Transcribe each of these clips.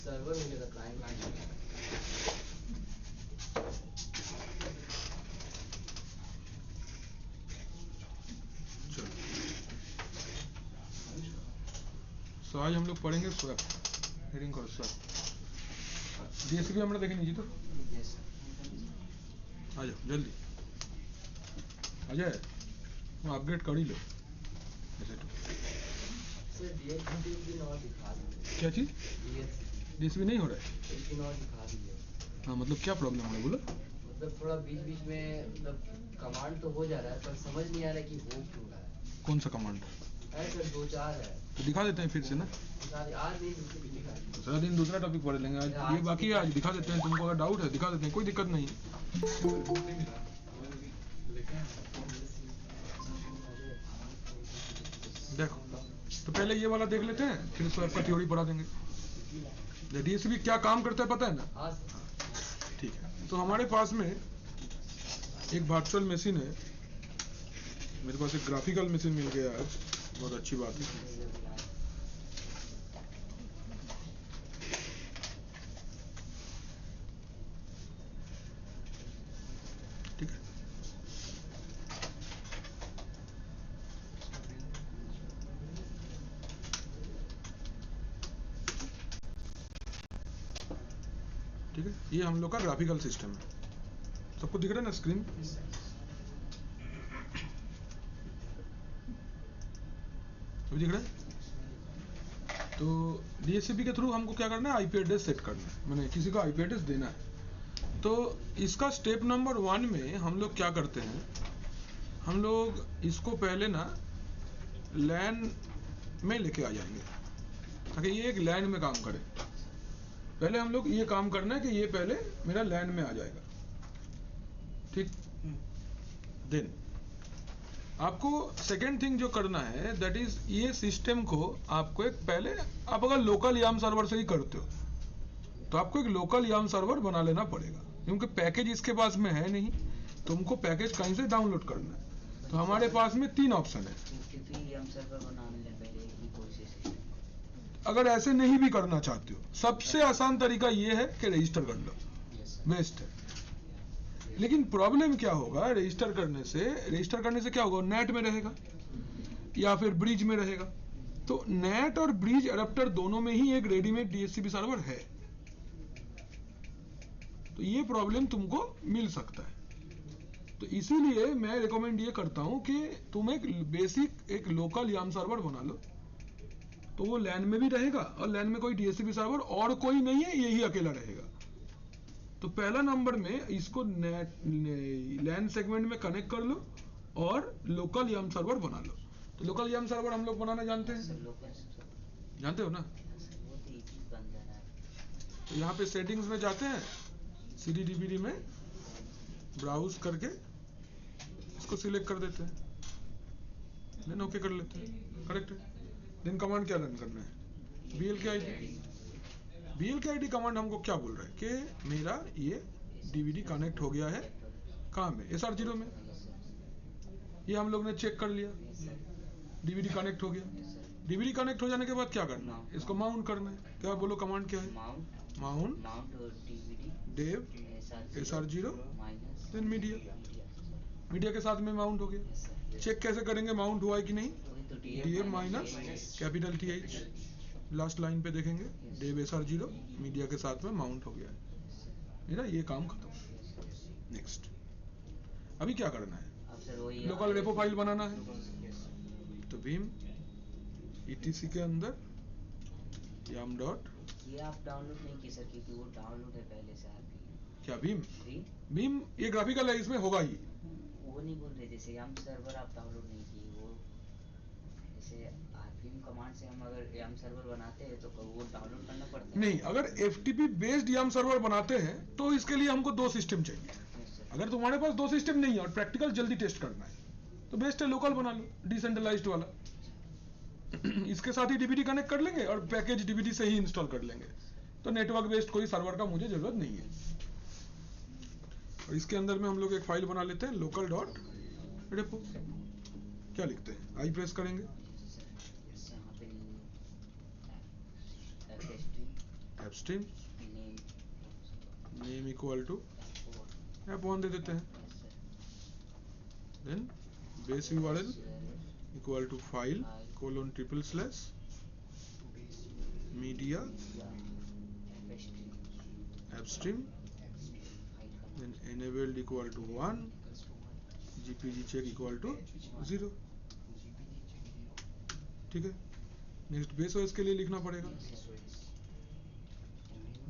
Server मिलेगा client. सो आज हम लोग पढ़ेंगे स्वैप। हेडिंग करो स्वैप। डीएसपी हमने देखे नहीं जी तो आ जाओ जल्दी आ जाए, तुम अपग्रेड कर ही लो ऐसे तो। क्या चीज डीएसपी नहीं हो रहा है? हाँ मतलब क्या प्रॉब्लम है बोलो। मतलब थोड़ा बीच बीच में मतलब कमांड तो हो जा रहा है पर समझ नहीं आ रहा है कि हो क्यों रहा है। कौन सा कमांड है सर 2-4 है तो दिखा देते हैं फिर से ना। आज नहीं दूसरे दिन दिखा दीजिए। सारा दिन दूसरा टॉपिक पढ़ लेंगे, आज ये बाकी है, आज दिखा देते हैं। तुमको अगर डाउट है दिखा देते हैं, कोई दिक्कत नहीं। देखो तो पहले ये वाला देख लेते हैं, फिर स्वैप का थ्योरी पढ़ा देंगे। डीएसपी क्या काम करता है पता है ना? ठीक है, तो हमारे पास में एक वर्चुअल मशीन है। मेरे पास एक ग्राफिकल मशीन मिल गया आज, बहुत अच्छी बात है। ठीक है, ठीक है, ये हम लोग का ग्राफिकल सिस्टम है। सबको दिख रहा है ना स्क्रीन? अभी दिख रहा है? तो डीएचसीपी के थ्रू हमको क्या करना है, आईपी एड्रेस सेट करना है, मैंने किसी को आईपी एड्रेस देना है। तो इसका स्टेप नंबर 1 में हम लोग क्या करते हैं, हम लोग इसको पहले ना लैन में लेके आ जाएंगे ताकि ये एक लैन में काम करे। पहले हम लोग ये काम करना है कि ये पहले मेरा लैन में आ जाएगा। ठीक, देन आपको सेकेंड थिंग जो करना है दैट इज ये सिस्टम को आपको एक पहले, आप अगर लोकल याम सर्वर से ही करते हो तो आपको एक लोकल याम सर्वर बना लेना पड़ेगा, क्योंकि पैकेज इसके पास में है नहीं। तुमको पैकेज कहीं से डाउनलोड करना है। तो हमारे पास में 3 ऑप्शन है। अगर ऐसे नहीं भी करना चाहते हो, सबसे आसान तरीका ये है कि रजिस्टर कर लो, बेस्ट है। लेकिन प्रॉब्लम क्या होगा, रजिस्टर करने से क्या होगा, नेट में रहेगा या फिर ब्रिज में रहेगा। तो नेट और ब्रिज अडेप्टर दोनों में ही एक रेडीमेड डीएचसीपी सर्वर है, तो ये प्रॉब्लम तुमको मिल सकता है। तो इसीलिए मैं रिकमेंड ये करता हूं कि तुम एक बेसिक एक लोकल याम सर्वर बना लो, तो वो लैन में भी रहेगा और लैन में कोई डीएचसीपी सर्वर और कोई नहीं है, यही अकेला रहेगा। तो पहला नंबर में इसको लैन सेगमेंट में कनेक्ट कर लो और लोकल याम सर्वर बना लो। तो लोकल याम सर्वर हम लोग बनाना जानते हैं, जानते हो ना? तो यहाँ पे सेटिंग्स में जाते हैं, सीडी डीवीडी में ब्राउज करके इसको सिलेक्ट कर देते हैं, देन ओके कर लेते हैं, करेक्ट है। देन कमांड क्या रन करना है, बीएल के आईडी कमांड हमको क्या बोल रहा है कि मेरा ये डीवीडी कनेक्ट हो गया है, कहाँ में, SR0 में। ये हम लोग ने चेक कर लिया, डीवीडी कनेक्ट हो गया। डीवीडी कनेक्ट हो जाने के बाद क्या करना है, इसको माउंट करना है। क्या बोलो, कमांड क्या है? Mount Dave SR0 then media के साथ में माउंट हो गया। चेक कैसे करेंगे माउंट हुआ है कि नहीं, DF minus capital TH last line पे देखेंगे, डेव SR0 मीडिया के साथ में माउंट हो गया है मेरा, ये काम खत्म। नेक्स्ट, अभी क्या करना है, लोकल रेपो फाइल बनाना है। तो भीम ETC के अंदर याम डॉट, ये आप डाउनलोड नहीं किए सर क्योंकि वो डाउनलोड है पहले से आपकी। क्या भीम ये ग्राफिकल है, इसमें होगा ही। वो नहीं बोल रहे, जैसे याम सर्वर आप डाउनलोड नहीं किए, वो जैसे आरपीएम कमांड से हम अगर याम सर्वर बनाते हैं तो वो डाउनलोड करना पड़ता है। नहीं, अगर FTP बेस्ड याम सर्वर बनाते हैं तो इसके लिए हमको 2 सिस्टम चाहिए। अगर तुम्हारे पास 2 सिस्टम नहीं है और प्रैक्टिकल जल्दी टेस्ट करना है तो बेस्ट है लोकल बना लो, डिसेंट्रलाइज्ड वाला। इसके साथ ही डीवीडी कनेक्ट कर लेंगे और पैकेज डीवीडी से ही इंस्टॉल कर लेंगे, तो नेटवर्क बेस्ड कोई सर्वर का मुझे जरूरत नहीं है। और इसके अंदर में हम लोग एक फाइल बना लेते हैं, लोकल डॉट रेपो। क्या लिखते हैं, आई प्रेस करेंगे, upstream name name equal to F1 दे देते हैं. Then base URL equal to file colon triple slash media upstream, then enabled equal to 1, GPG check equal to 0. ठीक है. नेक्स्ट बेस ओएस के लिए लिखना पड़ेगा.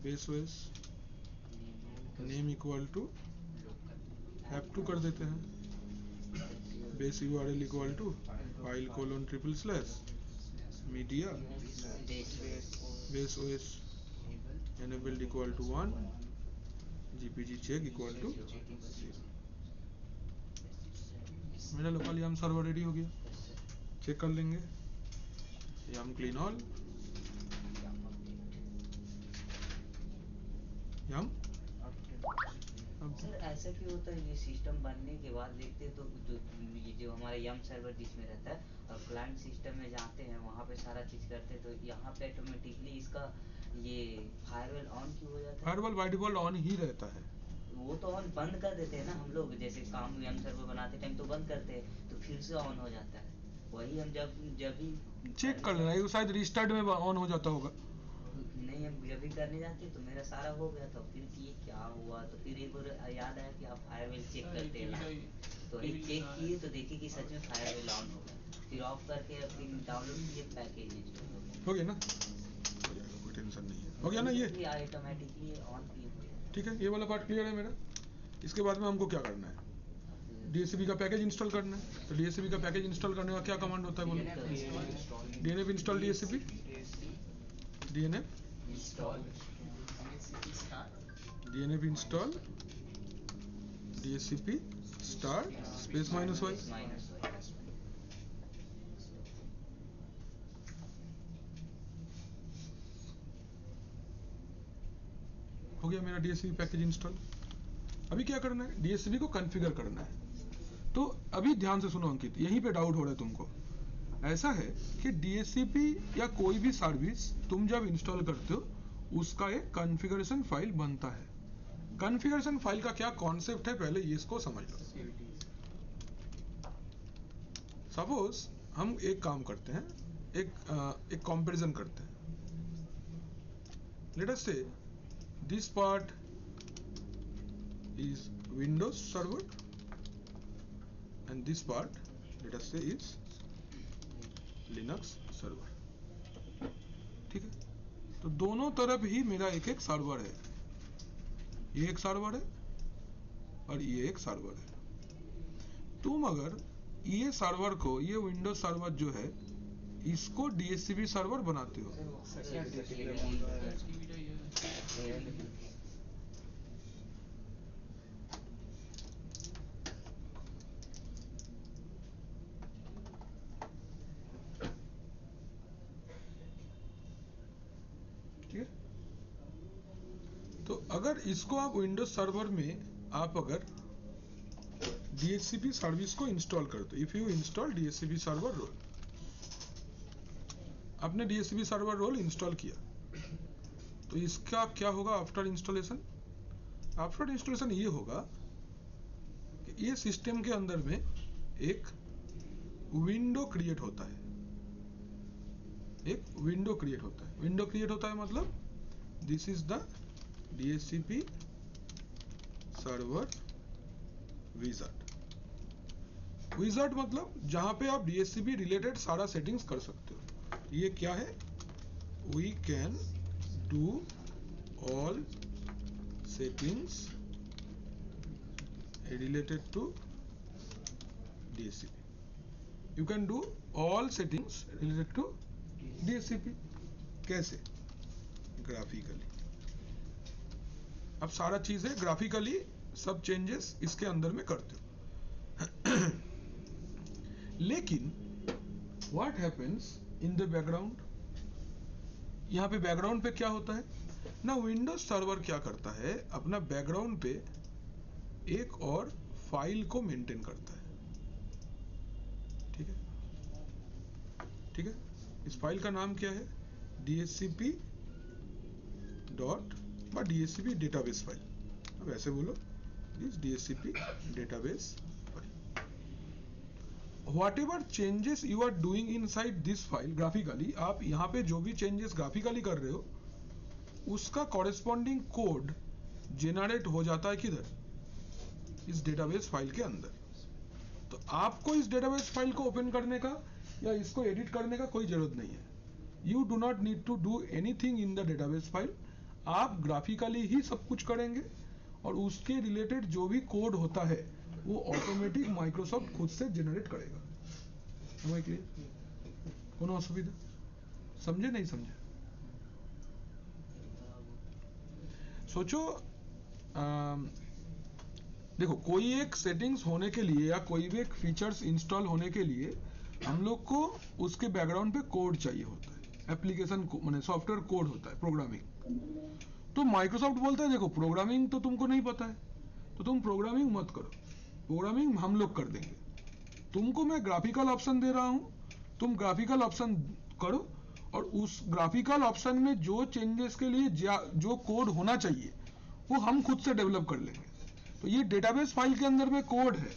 Base OS name equal to F2 कर देते हैं. Base URL equal to file colon triple slash media base OS enabled equal to 1, GPG check equal to 0. मेरा लोकल YAML सर्वर रेडी हो गया. चेक कर लेंगे. YAML clean all, YAML sir ऐसा क्यों होता है? ये सिस्टम बनने के बाद देखते हैं तो ये जो हमारा यम सर्वर जिसमें रहता है और क्लाइंट सिस्टम में जाते हैं वहाँ पे सारा चीज़ करते हैं, तो यहाँ पे ऑटोमेटिकली इसका ये फायरवॉल ऑन क्यों हो जाता है? फायरवॉल बाय डिफॉल्ट ऑन ही रहता है. वो तो ऑन बंद कर देते हैं ना हम लोग, जैसे काम यम सर्वर बनाते टाइम तो बंद करते हैं, तो फिर से ऑन हो जाता है. वही हम जब भी चेक कर लेना, शायद रिस्टार्ट में ऑन हो जाता होगा. नहीं, हम जब भी करने जाते तो मेरा सारा हो गया था, फिर कि क्या हुआ, तो फिर एक बार याद आया कि आप फायरवॉल चेक करते हैं, तो एक चेक किए तो देखिए कि सच में फायरवॉल ऑन हो गया. फिर ऑफ करके फिर डाउनलोड किए पैकेज इंस्टॉल हो गया ना. हो जाएगा, कोई टेंशन नहीं है. हो गया ना ये. ऑटोमेटिकली ऑन किए हुए हैं. ठीक है, ये वाला पार्ट क्लियर है मेरा. इसके बाद में हमको क्या करना है? DSCP का पैकेज इंस्टॉल करना है. तो DSCP का पैकेज इंस्टॉल करने का क्या कमांड होता है बोलो? DNF install DSCP, DNF install DSCP star space minus Y. हो गया मेरा DSCP पैकेज इंस्टॉल. अभी क्या करना है? DSCP को कॉन्फ़िगर करना है. तो अभी ध्यान से सुनो अंकित, यहीं पे डाउट हो रहा है तुमको. ऐसा है कि DSCP या कोई भी सर्विस तुम जब इंस्टॉल करते हो उसका एक कॉन्फ़िगरेशन फाइल बनता है. कॉन्फ़िगरेशन फाइल का क्या कॉन्सेप्ट है, पहले ये इसको समझ लो. सपोज हम एक काम करते हैं, एक कंपैरिजन करते हैं. लेट अस से this part is Windows server and this part let us say is Linux server. ठीक है, तो दोनों तरफ ही मेरा एक एक सर्वर है. ये एक सर्वर है और ये एक सर्वर है. तुम अगर ये सर्वर को, ये विंडोज सर्वर जो है इसको DSCP सर्वर बनाते हो, तो अगर इसको आप विंडोज सर्वर में आप अगर DSCP सर्विस को इंस्टॉल करते हो, if you install DSCP server role, आपने DSCP सर्वर रोल इंस्टॉल किया, तो इसका क्या होगा आफ्टर इंस्टॉलेशन? आफ्टर इंस्टॉलेशन ये होगा कि ये सिस्टम के अंदर में एक विंडो क्रिएट होता है. एक विंडो क्रिएट होता है. विंडो क्रिएट होता है मतलब this is the DSCP server wizard. Wizard मतलब जहां पे आप DSCP रिलेटेड सारा सेटिंग्स कर सकते हो. ये क्या है? We can do all settings related to DSCP. You can do all settings related to DSCP. कैसे? ग्राफिकली. अब सारा चीजें ग्राफिकली सब चेंजेस इसके अंदर में करते हो. लेकिन what happens in the background? यहाँ पे बैकग्राउंड पे क्या होता है ना, विंडोज सर्वर क्या करता है, अपना बैकग्राउंड पे एक और फाइल को मेंटेन करता है. ठीक है, ठीक है. इस फाइल का नाम क्या है? DSCP डॉट बा DHCP डेटाबेस फाइल, अब ऐसे बोलो this DHCP database file. Whatever changes you are doing inside this file graphically, आप यहाँ पे जो भी changes graphically कर रहे हो उसका corresponding code generate हो जाता है किधर, इस डेटाबेस फाइल के अंदर। तो आपको इस डेटाबेस फाइल को ओपन करने का या इसको एडिट करने का कोई जरूरत नहीं है। You do not need to do anything in the database file, आप ग्राफिकली ही सब कुछ करेंगे और उसके रिलेटेड जो भी कोड होता है वो ऑटोमेटिक माइक्रोसॉफ्ट खुद से जनरेट करेगा। समझ क्लियर? कोनो असुविधा? समझे नहीं समझे? सोचो देखो, कोई एक सेटिंग्स होने के लिए या कोई भी एक फीचर्स इंस्टॉल होने के लिए हम लोग को उसके बैकग्राउंड पे कोड चाहिए होता है, एप्लीकेशन को माने सॉफ्टवेयर कोड होता है, प्रोग्रामिंग। तो माइक्रोसॉफ्ट बोलता है देखो प्रोग्रामिंग तो तुमको नहीं पता है तो तुम प्रोग्रामिंग मत करो, प्रोग्रामिंग हम लोग कर देंगे, तुमको मैं ग्राफिकल ऑप्शन दे रहा हूं, तुम ग्राफिकल ऑप्शन करो और उस ग्राफिकल ऑप्शन में जो चेंजेस के लिए जो कोड होना चाहिए वो हम खुद से डेवलप कर लेंगे। तो ये डेटाबेस फाइल के अंदर में कोड है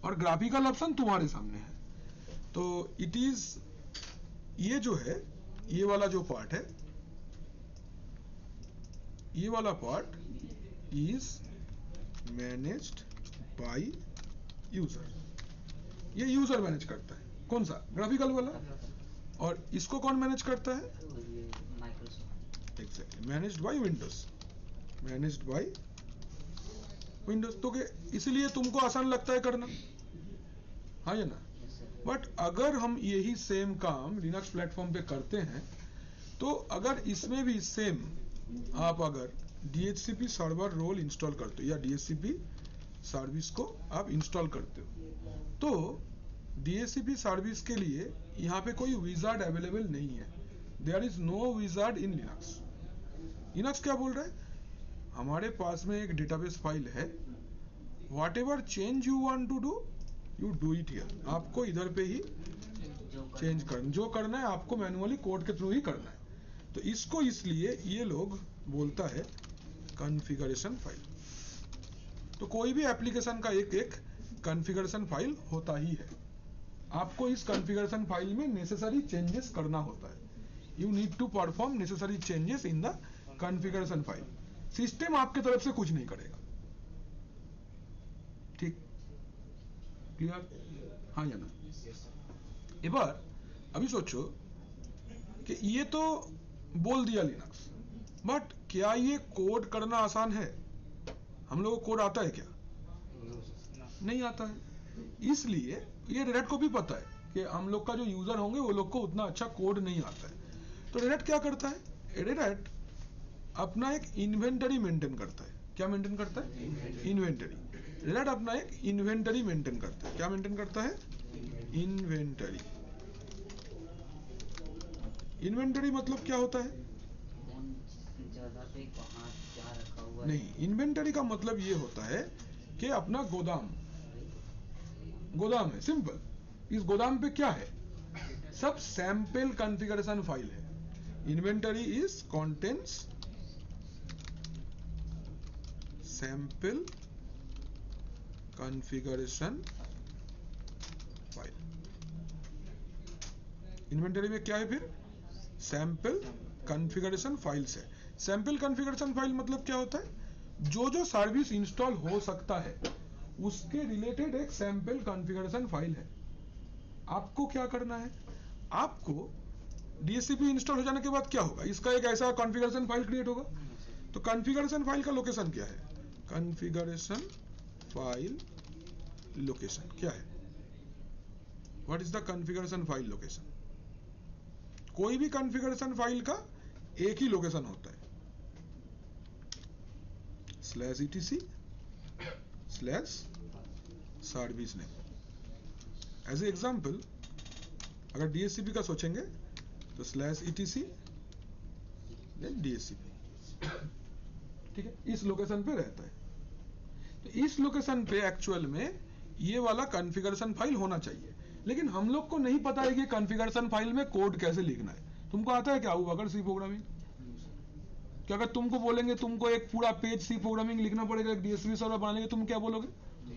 और ग्राफिकल ऑप्शन तुम्हारे सामने है। तो इट इज, ये जो है ये वाला जो पार्ट है, ये वाला part is managed by user, ये यूजर मैनेज करता है। कौन सा? ग्राफिकल वाला। और इसको कौन मैनेज करता है? Microsoft. Exactly, managed by Windows, managed by Windows. तो इसलिए तुमको आसान लगता है करना, हाँ या ना? बट अगर हम यही सेम काम लिनक्स प्लेटफॉर्म पे करते हैं तो अगर इसमें भी सेम आप अगर DHCP सर्वर रोल इंस्टॉल करते हो या DHCP सर्विस को आप इंस्टॉल करते हो तो DHCP सर्विस के लिए यहाँ पे कोई विजार्ड अवेलेबल नहीं है। There is no wizard in Linux. Linux क्या बोल रहा है? हमारे पास में एक डेटाबेस फाइल है, whatever change you want to do you do it here. आपको इधर पे ही चेंज करना, जो करना है आपको मैन्युअली कोड के थ्रू ही करना है। तो इसको इसलिए ये लोग बोलता है कॉन्फ़िगरेशन फाइल। तो कोई भी एप्लीकेशन का एक एक कॉन्फ़िगरेशन फाइल होता ही है, आपको इस कॉन्फ़िगरेशन फाइल में नेसेसरी चेंजेस करना होता है। You need to perform necessary changes in the configuration file. System आपके तरफ से कुछ नहीं करेगा, ठीक? क्लियर? हाँ या ना? एबार अभी सोचो कि ये तो बोल दिया लिनक्स, बट क्या ये कोड करना आसान है? हम लोगों को कोड आता है क्या? नहीं आता है। इसलिए ये रेड हैट को भी पता है कि हम लोग का जो यूजर होंगे वो लोग को उतना अच्छा कोड नहीं आता है। तो रेड हैट क्या करता है? रेड हैट अपना एक इन्वेंटरी मेंटेन करता है। क्या मेंटेन करता है? इन्वेंटरी। रेड हैट अपना एक इन्वेंटरी मेंटेन करता है। क्या मेंटेन करता है? इन्वेंटरी। इन्वेंटरी मतलब क्या होता है? जगह पे कहाँ क्या रखा हुआ है? नहीं, इन्वेंटरी का मतलब ये होता है कि अपना गोदाम है, सिंपल। इस गोदाम पे क्या है? सब सैंपल कॉन्फ़िगरेशन फाइल है। Inventory is contents sample configuration file. Inventory में क्या है फिर? सैंपल कॉन्फ़िगरेशन फाइल्स है। सैंपल कॉन्फ़िगरेशन फाइल मतलब क्या होता है? जो सर्विस इंस्टॉल हो सकता है उसके रिलेटेड एक सैंपल कॉन्फ़िगरेशन फाइल है। आपको क्या करना है? आपको DHCP इंस्टॉल हो जाने के बाद क्या होगा? इसका एक ऐसा कॉन्फ़िगरेशन फाइल क्रिएट होगा। तो कॉन्फ़िगरेशन फाइल का लोकेशन क्या है? कॉन्फ़िगरेशन फाइल लोकेशन क्या है? What is the configuration file location? कोई भी कॉन्फ़िगरेशन फाइल का एक ही लोकेशन होता है, /etc/service name। As a example अगर DHCP का सोचेंगे तो /etc then DHCP, ठीक है? इस लोकेशन पे रहता है। तो इस लोकेशन पे एक्चुअल में ये वाला कॉन्फ़िगरेशन फाइल होना चाहिए, लेकिन हम लोग को नहीं पता है कि कॉन्फ़िगरेशन फाइल में कोड कैसे लिखना है। तुमको आता है क्या अबू बकर सी प्रोग्रामिंग? कि अगर तुमको बोलेंगे तुमको एक पूरा पेज सी प्रोग्रामिंग लिखना पड़ेगा एक डीएसपी सर्वर बनाने के, तुम क्या बोलोगे?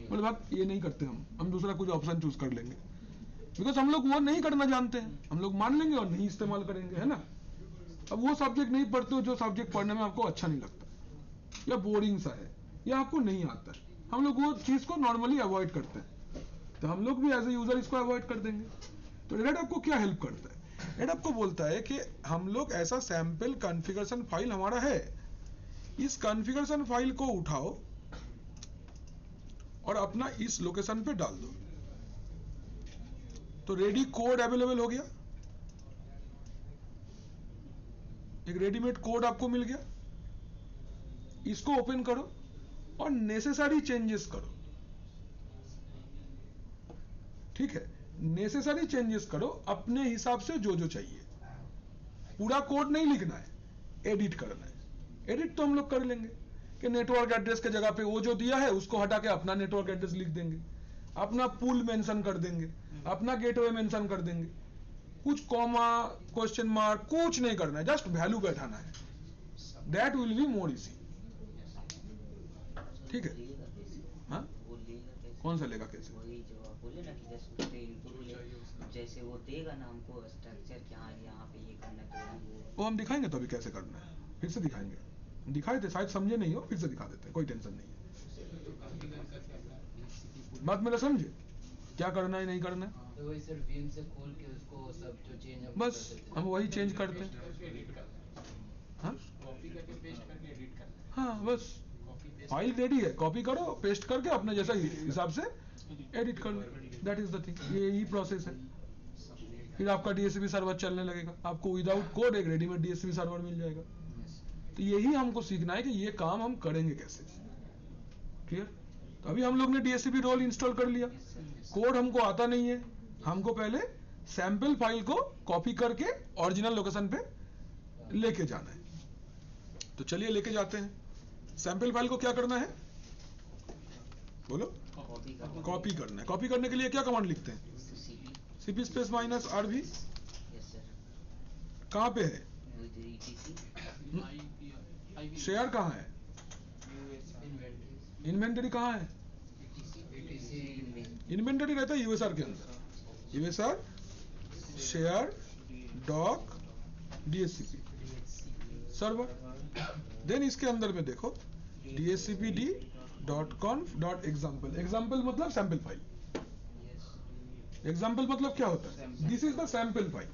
बोले भाई ये नहीं करते, हम दूसरा कुछ ऑप्शन चूज कर लेंगे, बिकॉज हम लोग वो नहीं करना जानते हैं, हम लोग मान लेंगे और नहीं इस्तेमाल करेंगे, है ना। अब वो सब्जेक्ट नहीं पढ़ते हो जो सब्जेक्ट पढ़ने में आपको अच्छा नहीं लगता या बोरिंग सा है या आपको नहीं आता है, हम लोग वो चीज को नॉर्मली अवॉइड करते हैं, तो हम लोग भी एज ए यूजर इसको अवॉइड कर देंगे। तो रेड आपको क्या हेल्प करता है? रेड आपको बोलता है कि हम लोग ऐसा सैंपल कॉन्फ़िगरेशन फाइल हमारा है, इस कॉन्फ़िगरेशन फाइल को उठाओ और अपना इस लोकेशन पे डाल दो, तो रेडी कोड अवेलेबल हो गया, एक रेडीमेड कोड आपको मिल गया, इसको ओपन करो और नेसेसरी चेंजेस करो, ठीक है, नेसेसरी चेंजेस करो अपने हिसाब से जो जो चाहिए, पूरा कोड नहीं लिखना है, एडिट करना है। एडिट तो हम लोग कर लेंगे कि नेटवर्क एड्रेस के जगह पे वो जो दिया है उसको हटा के अपना नेटवर्क एड्रेस लिख देंगे, अपना पूल मेंशन कर देंगे, अपना गेटवे मेंशन कर देंगे, कुछ कॉमा क्वेश्चन मार्क कुछ नहीं करना है, जस्ट वैल्यू बैठाना है, that will be more easy, ठीक है। लेगा कैसे? हाँ, वो लेगा कैसे? कौन सा लेगा कैसे? वही जो आप बोले ना कि जैसे उसपे इनपुट ले, जैसे वो देगा ना हमको स्ट्रक्चर कि हाँ यहाँ पे ये करना है, तो वो हम दिखाएंगे तो अभी कैसे करना है, फिर से दिखाएंगे, दिखाए थे शायद समझे नहीं हो, फिर से दिखा देते हैं, कोई टेंशन नहीं है, बात मेरा समझे क्या करना है नहीं करना है, तो वही सर वीम से खोल के उसको सब जो चेंज हम बस कर देते हैं। हम वही चेंज करते हैं। हाँ कॉपी करके पेस्ट करके एडिट करना है। हाँ, बस कॉपी पेस्ट फाइल रेडी है, कॉपी करो पेस्ट करके अपने जैसा हिसाब से एडिट कर लो, दैट इज द थिंग, ये यही प्रोसेस है। फिर आपका डीएसपी सर्वर चलने लगेगा, आपको विदाउट कोड एक रेडीमेड डीएसपी सर्वर मिल जाएगा। तो यही हमको सीखना है कि ये काम हम करेंगे कैसे, क्लियर। तो अभी हम लोग ने डीएसपी रोल इंस्टॉल कर लिया, कोड हमको आता नहीं है, हमको पहले सैंपल फाइल को कॉपी करके ओरिजिनल लोकेशन पे लेके जाना है। तो चलिए लेके जाते हैं। सैंपल फाइल को क्या करना है बोलो? कॉपी करना है। कॉपी करने के लिए क्या कमांड लिखते हैं? cp space minus rv। कहाँ पे है? शेयर कहाँ है? इन्वेंटरी कहाँ है? इन्वेंटरी रहता है यूएसआर के अंदर, USR share doc DSCP server. Then इसके अंदर में देखो DHCPD.conf.example। एग्जाम्पल मतलब सैंपल फाइल। एग्जाम्पल मतलब क्या होता है? This is the sample file.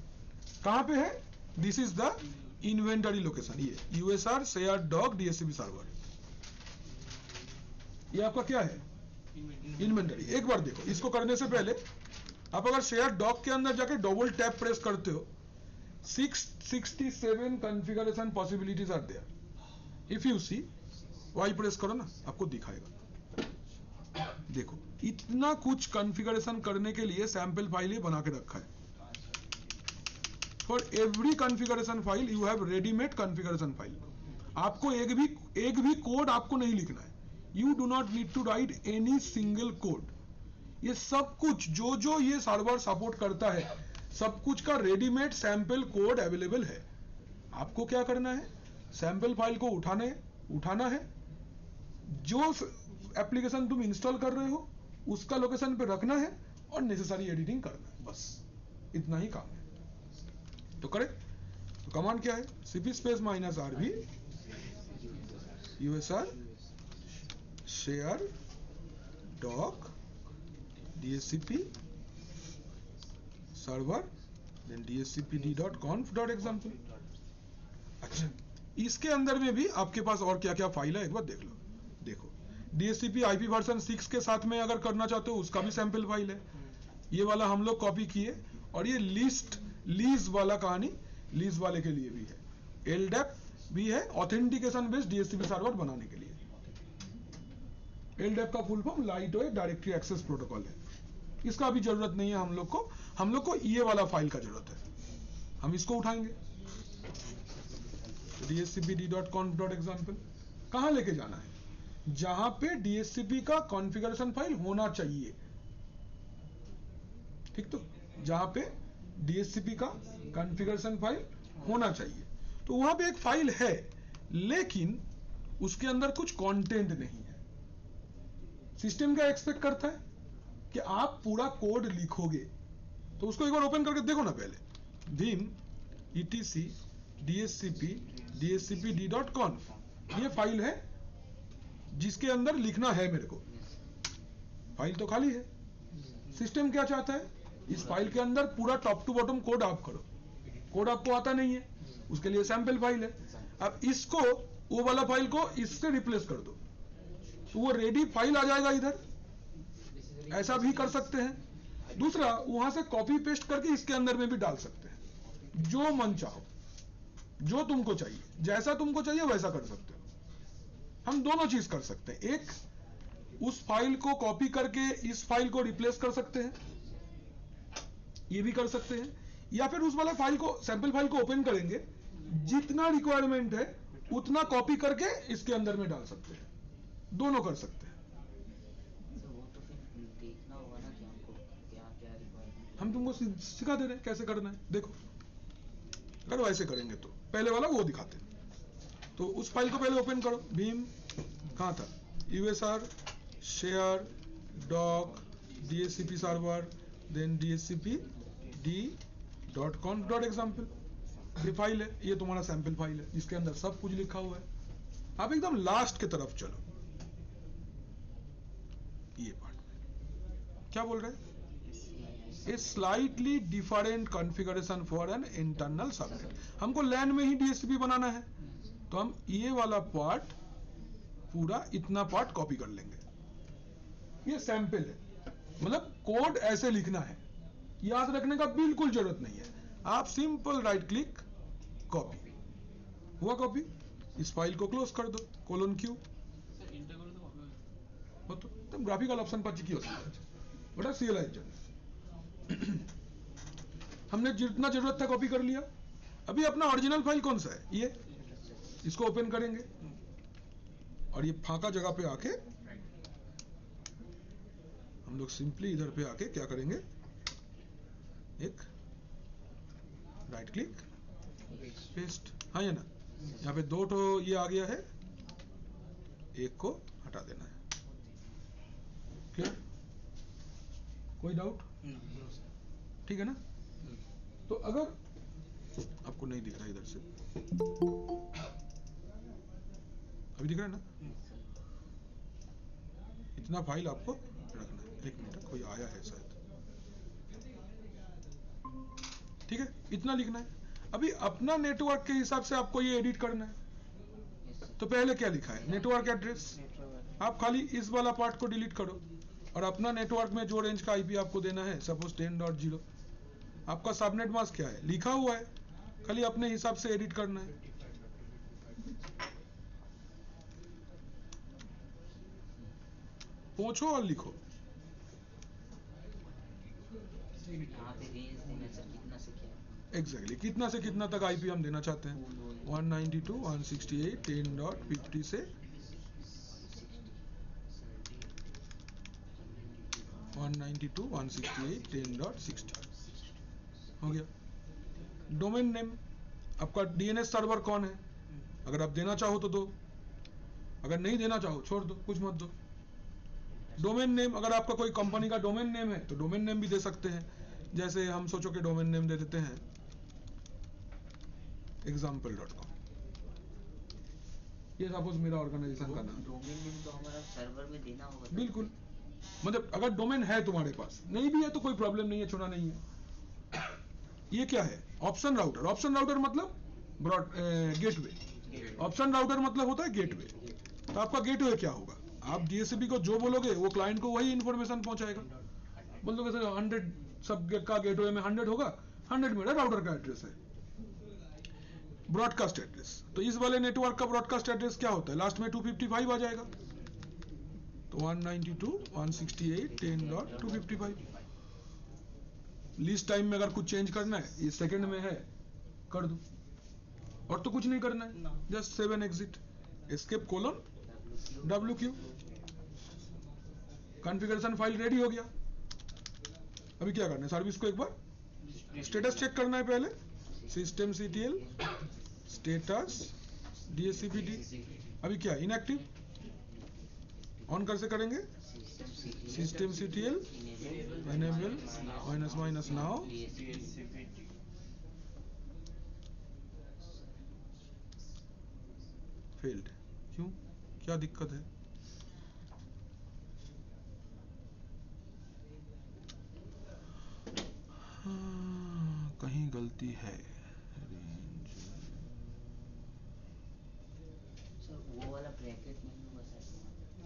कहां पे है? This is the inventory location, ये USR share doc DSCP server. ये आपका क्या है? इन्वेंटरी। एक बार देखो, इसको करने से पहले आप अगर शेयर डॉक के अंदर जाके डबल टैप प्रेस करते हो, 667 configuration possibilities are there. If you see, Y press करो ना, आपको दिखाएगा। देखो इतना कुछ कॉन्फ़िगरेशन करने के लिए सैंपल फाइल ही बना के रखा है। For every configuration file you have readymade configuration file. आपको एक भी कोड आपको नहीं लिखना है। You do not need to write any single code. ये सब कुछ जो जो ये सर्वर सपोर्ट करता है, सब कुछ का रेडीमेड सैंपल कोड अवेलेबल है। आपको क्या करना है? सैंपल फाइल को उठाना है, जो एप्लीकेशन तुम इंस्टॉल कर रहे हो उसका लोकेशन पे रखना है और नेसेसरी एडिटिंग करना है, बस इतना ही काम है। तो करें तो कमांड क्या है? cp space minus rv usr share doc DHCP server then DHCPD.conf.example। अच्छा, इसके अंदर में भी आपके पास और क्या क्या फाइल है एक बार देख लो। देखो DHCP IP वर्जन 6 के साथ में अगर करना चाहते हो उसका भी सैंपल फाइल है। ये वाला हम लोग कॉपी किए, और ये लीज वाला कहानी लीज वाले के लिए भी है। LDAP भी है, ऑथेंटिकेशन बेस्ड DHCP सर्वर बनाने के लिए। LDAP का full form lightweight directory access protocol है। इसका भी जरूरत नहीं है हम लोग को ये वाला फाइल का जरूरत है। हम इसको उठाएंगे, DHCPD.conf.example। कहां लेके जाना है? जहां पे DHCP का कॉन्फ़िगरेशन फाइल होना चाहिए, ठीक। तो जहां पे DHCP का कॉन्फ़िगरेशन फाइल होना चाहिए, तो वहां पे एक फाइल है लेकिन उसके अंदर कुछ कंटेंट नहीं है। सिस्टम क्या एक्सपेक्ट करता है कि आप पूरा कोड लिखोगे, तो उसको एक बार ओपन करके देखो ना पहले। vim etc dscp dscpd.conf ये फाइल है जिसके अंदर लिखना है मेरे को। फाइल तो खाली है। सिस्टम क्या चाहता है, इस फाइल के अंदर पूरा टॉप टू बॉटम कोड आप करो। कोड आपको आता नहीं है, उसके लिए सैंपल फाइल है। अब इसको, वो वाला फाइल को इससे रिप्लेस कर दो, तो वो रेडी फाइल आ जाएगा इधर। ऐसा भी कर सकते हैं। दूसरा, वहां से कॉपी पेस्ट करके इसके अंदर में भी डाल सकते हैं, जो मन चाहो, जो तुमको चाहिए, जैसा तुमको चाहिए वैसा कर सकते हो। हम दोनों चीज कर सकते हैं। एक, उस फाइल को कॉपी करके इस फाइल को रिप्लेस कर सकते हैं, ये भी कर सकते हैं। या फिर उस वाला फाइल को, सैंपल फाइल को ओपन करेंगे, जितना रिक्वायरमेंट है उतना कॉपी करके इसके अंदर में डाल सकते हैं। दोनों कर सकते हैं। तो वो तो फिर देखना होगा ना कि हमको क्या क्या रिक्वायरमेंट। हम तुमको सिखा दे रहे हैं कैसे करना है। देखो, अगर वैसे करेंगे तो पहले वाला वो दिखाते हैं। तो उस फाइल को पहले ओपन करो। भीम कहाँ था, usr share doc dscp server then dscp d.conf.example। ये फाइल है, ये तुम्हारा सैंपल फाइल है जिसके अंदर सब कुछ लिखा हुआ है। आप एकदम लास्ट की तरफ चलो, ये पार्ट क्या बोल रहे हैं, a slightly different configuration for an internal subnet. हमको लैन में ही डीएससीपी बनाना है, तो हम ये वाला पार्ट, पूरा इतना पार्ट कॉपी कर लेंगे। ये सैंपल है, मतलब कोड ऐसे लिखना है, याद रखने का बिल्कुल जरूरत नहीं है। आप सिंपल राइट क्लिक, कॉपी हुआ, कॉपी। इस फाइल को क्लोज कर दो, कोलन क्यू तो ग्राफिकल ऑप्शन पर चिकी बड़ा CLI हमने जितना जरूरत था कॉपी कर लिया। अभी अपना ओरिजिनल फाइल कौन सा है, ये, इसको ओपन करेंगे और ये फांका जगह पे आके हम लोग सिंपली इधर पे आके क्या करेंगे, एक राइट क्लिक पेस्ट। हाँ या ना, यहाँ पे दो तो ये आ गया है, एक को हटा देना है। क्लियर, कोई डाउट, ठीक है ना। तो अगर आपको नहीं दिख रहा इधर से, अभी दिख रहा है ना, इतना फाइल आपको रखना है। एक मिनट, कोई आया है शायद, ठीक है, इतना लिखना है। अभी अपना नेटवर्क के हिसाब से आपको ये एडिट करना है। तो पहले क्या लिखा है, नेटवर्क एड्रेस। आप खाली इस वाला पार्ट को डिलीट करो और अपना नेटवर्क में जो रेंज का आईपी आपको देना है, सपोज 10.0। आपका सबनेट मास्क क्या है, लिखा हुआ है, खाली अपने हिसाब से एडिट करना है। पूछो और लिखो। यहाँ पे रेंज देना सर, कितना से क्या। एग्जैक्टली कितना से कितना तक आईपी हम देना चाहते हैं, 192.168.10.50 से 192.168.10.60 हो गया। डोमेन नेम, आपका डीएनएस सर्वर कौन है, अगर आप देना चाहो तो दो, अगर नहीं देना चाहो छोड़ दो, कुछ मत दो। डोमेन नेम, अगर आपका कोई कंपनी का डोमेन नेम है तो डोमेन नेम भी दे सकते हैं। जैसे हम सोचो कि डोमेन नेम दे देते हैं example.com, ये सपोज मेरा ऑर्गेनाइजेशन का नाम। डोमेन नेम तो हमारा सर्वर में देना होगा। बिल्कुल, मतलब अगर डोमेन है तुम्हारे पास, नहीं भी है तो कोई प्रॉब्लम नहीं है, छोड़ा नहीं है। ये क्या है, ऑप्शन राउटर। ऑप्शन राउटर मतलब गेटवे। ऑप्शन राउटर मतलब होता है गेटवे। तो आपका गेटवे क्या होगा, आप डीएससीपी को जो बोलोगे वो क्लाइंट को वही इंफॉर्मेशन पहुंचाएगा। बोलोगे सर 100 सब का गेटवे में 100 होगा, 100 मेरा राउटर का एड्रेस है। ब्रॉडकास्ट एड्रेस, तो इस वाले नेटवर्क का ब्रॉडकास्ट एड्रेस क्या होता है, लास्ट में 255 आ जाएगा, तो 192.168.10.255। लीस्ट टाइम में अगर कुछ चेंज करना है, ये सेकंड में है, कर दो, और तो कुछ नहीं करना है, just save and exit, escape colon WQ। Configuration file ready हो गया। अभी क्या करना है, सर्विस को एक बार स्टेटस चेक करना है। पहले systemctl status DHCP अभी क्या इनएक्टिव, ऑन कैसे करेंगे? System CTL enable minus now failed। क्यों, क्या दिक्कत है? कहीं गलती है। सर वो वाला ब्रैकेट नहीं हुआ सर।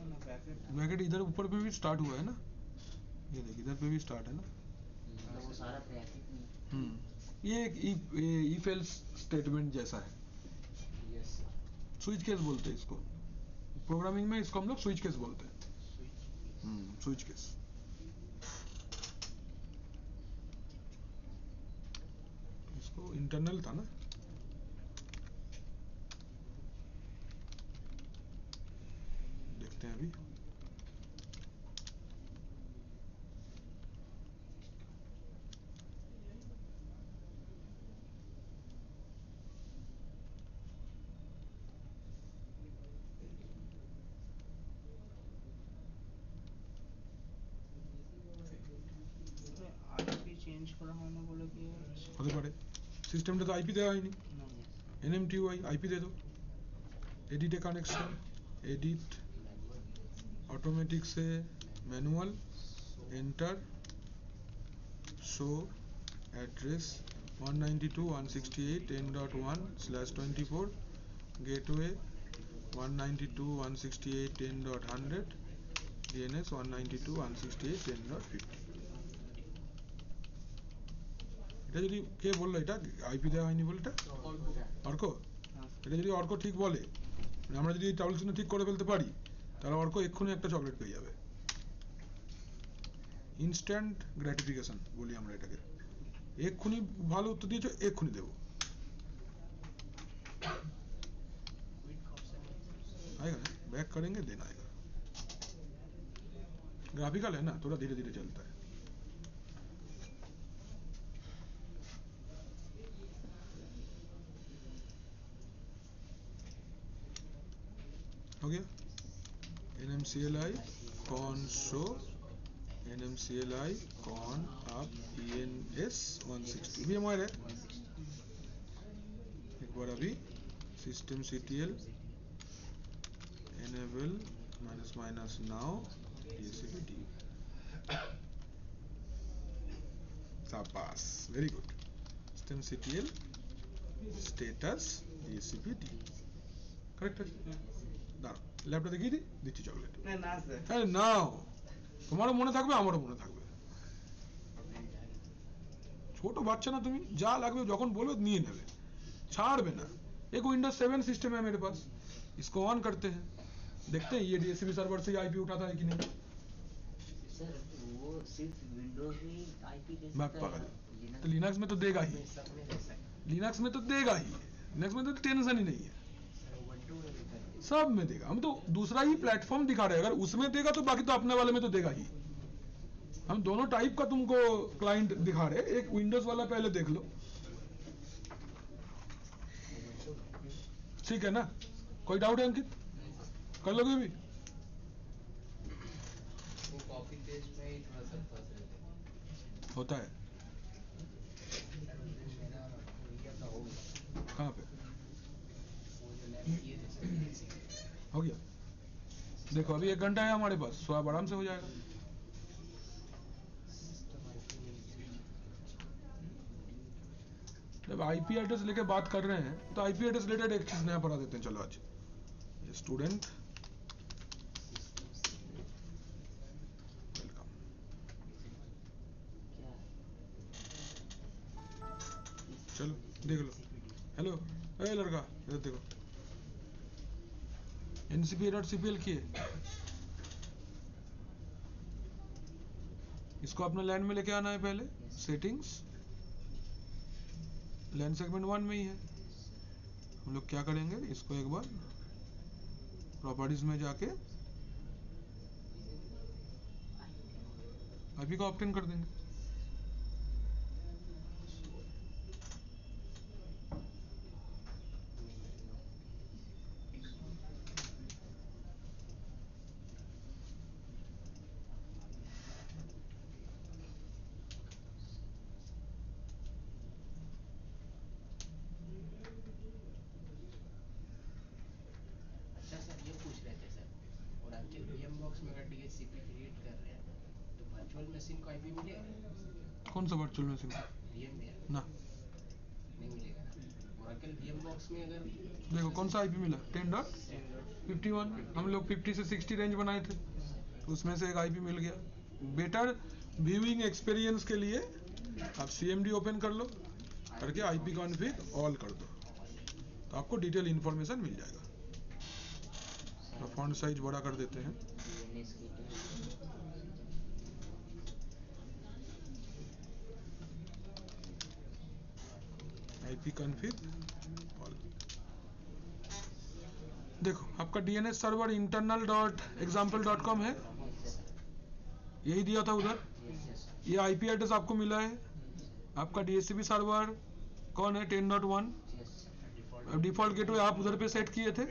ना ब्रैकेट ब्रैकेट इधर ऊपर पे भी स्टार्ट हुआ है ना, ये देख इधर पे भी स्टार्ट है ना। तो वो सारा ब्रैकेट नहीं। ये एक if else स्टेटमेंट जैसा है, यस स्विच केस बोलते हैं इसको प्रोग्रामिंग में, इसको हम लोग स्विच केस बोलते हैं। Switch case. इसको इंटरनल था ना, देखते हैं अभी। आईपी চেঞ্জ করা হয় না বলে কি হতে পারে, সিস্টেমটা তো আইপি দেওয়া হয়নি, NMTY আইপি दे दो, edit a connection, edit automatic से manual, enter show address 192.168.10.1/24 gateway 192.168.10.100 DNS 192.168.10.50। এটা যদি কে বললো এটা আইপি দেওয়া হয়নি বলে, এটা অর্ক, এটা যদি অর্ক ঠিক বলে, মানে আমরা যদি ট্রাবল শুনে ঠিক করে ফেলতে পারি, তাহলে অর্ক এক্ষুনি একটা চকলেট পেয়ে যাবে। ইনস্ট্যান্ট গ্র্যাটিফিকেশন বলি আমরা এটাকে, এক্ষুনি ভালো উত্তর দিয়েছো এক্ষুনি দেবো। आएगा ना, बैक करेंगे देन आएगा। ग्राफिकल है ना, थोड़ा धीरे धीरे चलता है। हो गया, NMCLI console NMCLI con up ENS 160 भी हमारे है। एक बार अभी system CTL enable minus now DHCP शाबाश, very good. system CTL status DHCP correct है। দাঁড়াও, ল্যাপটা দেখিয়ে দিচ্ছি চকলেট। না স্যার আরে নাও, তোমারও মনে থাকবে আমারও মনে থাকবে। ছোট বাচ্চা না তুমি, যা লাগবে যখন বলবে নিয়ে নেবে, ছাড়বে ना। एक Windows 7 सिस्टम है मेरे पास, इसको ऑन करते हैं, देखते हैं ये DHCP सर्वर से आईपी उठाता है कि नहीं। सर वो सिर्फ विंडोज में आईपी दे मैं सकता पकड़, है, तो लिनक्स में तो देगा ही, लिनक्स में तो देगा ही, लिनक्स में तो टेंशन ही नहीं है, सब में देगा। हम तो दूसरा ही प्लेटफॉर्म दिखा रहे हैं, अगर उसमें देगा तो बाकी तो अपने वाले में तो देगा ही। हम दोनों टाइप का तुमको क्लाइंट दिखा रहे हैं, एक विंडोज वाला पहले देख लो, ठीक है ना। कोई डाउट है अंकित, कर लोगे भी? वो कॉपी पेस्ट में ही थोड़ा सा फंस रहे थे। होता है, कहाँ पे हो गया? देखो अभी 1 घंटा है हमारे पास, स्वाब आराम से हो जाएगा। जब आईपी एड्रेस लेके बात कर रहे हैं तो आईपी एड्रेस रिलेटेड एक चीज नया पढ़ा देते हैं। चलो आज ये स्टूडेंट वेलकम, क्या है? चलो देख लो। हेलो ए लड़का, इधर देखो, ncp.cpl किए, इसको अपना लैन में लेके आना है। पहले सेटिंग्स, लैन सेगमेंट 1 में ही है। हम लोग क्या करेंगे, इसको एक बार प्रॉपर्टीज में जाके आईपी को ऑप्टेन कर देंगे। बॉक्स में अगर DHCP क्रिएट कर रहे हैं तो वर्चुअल मशीन को आईपी मिलेगा, कौन सा वर्चुअल मशीन? VMware ना, नहीं मिलेगा ना। Oracle VM बॉक्स में अगर देखो कौन सा आईपी मिला, 10.51। हम लोग 50 से 60 रेंज बनाए थे, तो उसमें से एक आईपी मिल गया। बेटर व्यूइंग एक्सपीरियंस के लिए आप CMD ओपन कर लो, करके IP कॉन्फ़िग ऑल कर दो, तो आपको डिटेल इन्फॉर्मेशन मिल जाएगा। तो फॉन्ट साइज बड़ा कर देते हैं। DNS की IP कॉन्फ़िग ऑल। देखो आपका DNS सर्वर internal.example.com है, यही दिया था उधर। ये IP एड्रेस आपको मिला है। आपका DHCP सर्वर कौन है, 10.1। डिफॉल्ट गेटवे आप उधर पे सेट किए थे,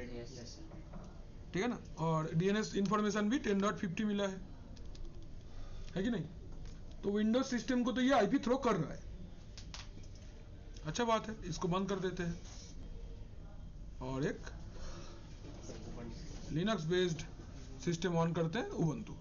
ठीक है ना। और DNS इंफॉर्मेशन भी 10.50 मिला है कि नहीं। तो विंडोज सिस्टम को तो ये IP थ्रो कर रहा है, अच्छा बात है। इसको बंद कर देते हैं और एक लिनक्स बेस्ड सिस्टम ऑन करते हैं, उबंटू।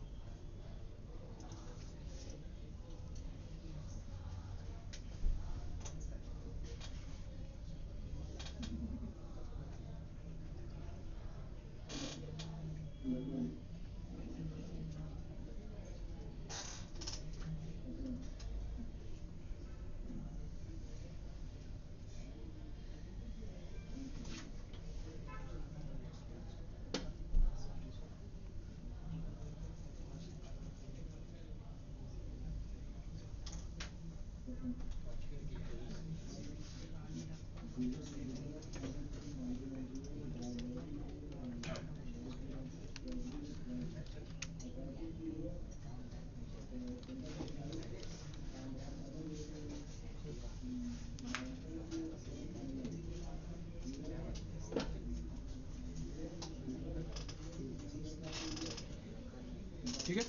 ठीक है,